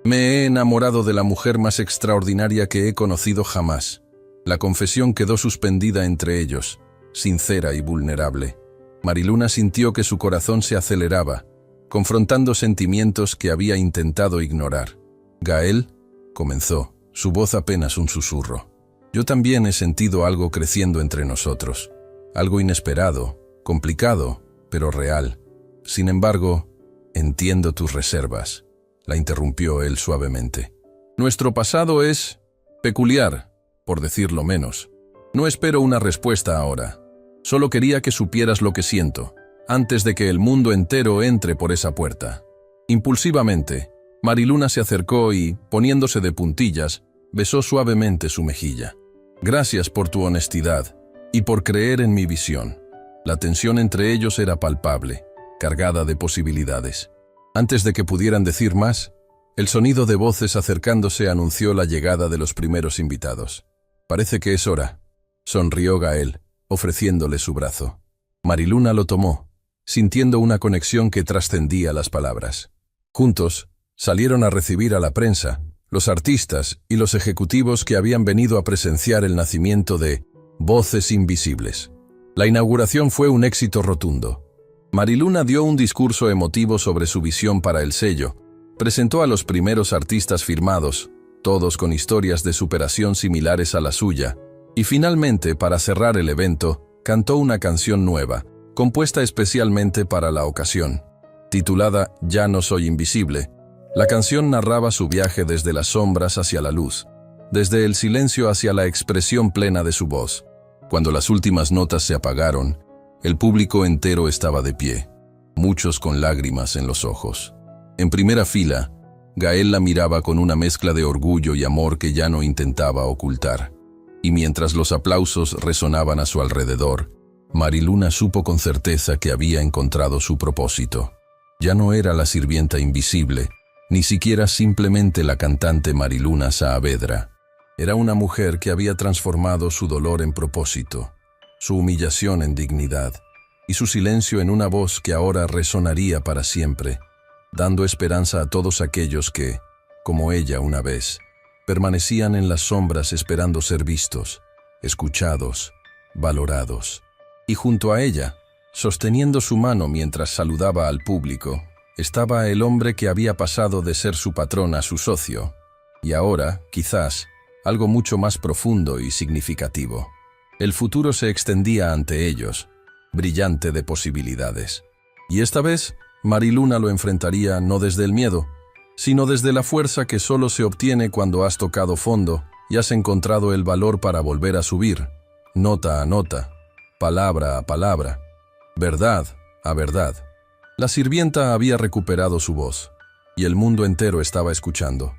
Me he enamorado de la mujer más extraordinaria que he conocido jamás. La confesión quedó suspendida entre ellos, sincera y vulnerable. Mariluna sintió que su corazón se aceleraba, confrontando sentimientos que había intentado ignorar. Gael, comenzó, su voz apenas un susurro. Yo también he sentido algo creciendo entre nosotros. Algo inesperado, complicado, pero real. Sin embargo, entiendo tus reservas, la interrumpió él suavemente. Nuestro pasado es peculiar, por decirlo menos. No espero una respuesta ahora. Solo quería que supieras lo que siento, antes de que el mundo entero entre por esa puerta. Impulsivamente, Mariluna se acercó y, poniéndose de puntillas, besó suavemente su mejilla. Gracias por tu honestidad y por creer en mi visión. La tensión entre ellos era palpable, cargada de posibilidades. Antes de que pudieran decir más, el sonido de voces acercándose anunció la llegada de los primeros invitados. Parece que es hora, sonrió Gael, ofreciéndole su brazo. Mariluna lo tomó, sintiendo una conexión que trascendía las palabras. Juntos, salieron a recibir a la prensa, los artistas y los ejecutivos que habían venido a presenciar el nacimiento de Voces Invisibles. La inauguración fue un éxito rotundo. Mariluna dio un discurso emotivo sobre su visión para el sello, presentó a los primeros artistas firmados, todos con historias de superación similares a la suya, y finalmente, para cerrar el evento, cantó una canción nueva, compuesta especialmente para la ocasión. Titulada Ya no soy invisible, la canción narraba su viaje desde las sombras hacia la luz, desde el silencio hacia la expresión plena de su voz. Cuando las últimas notas se apagaron, el público entero estaba de pie, muchos con lágrimas en los ojos. En primera fila, Gael la miraba con una mezcla de orgullo y amor que ya no intentaba ocultar. Y mientras los aplausos resonaban a su alrededor, Mariluna supo con certeza que había encontrado su propósito. Ya no era la sirvienta invisible, ni siquiera simplemente la cantante Mariluna Saavedra. Era una mujer que había transformado su dolor en propósito, su humillación en dignidad, y su silencio en una voz que ahora resonaría para siempre, dando esperanza a todos aquellos que, como ella una vez, permanecían en las sombras esperando ser vistos, escuchados, valorados. Y junto a ella, sosteniendo su mano mientras saludaba al público, estaba el hombre que había pasado de ser su patrón a su socio, y ahora, quizás, algo mucho más profundo y significativo. El futuro se extendía ante ellos, brillante de posibilidades. Y esta vez, Mariluna lo enfrentaría no desde el miedo, sino desde la fuerza que solo se obtiene cuando has tocado fondo y has encontrado el valor para volver a subir, nota a nota, palabra a palabra, verdad a verdad. La sirvienta había recuperado su voz, y el mundo entero estaba escuchando.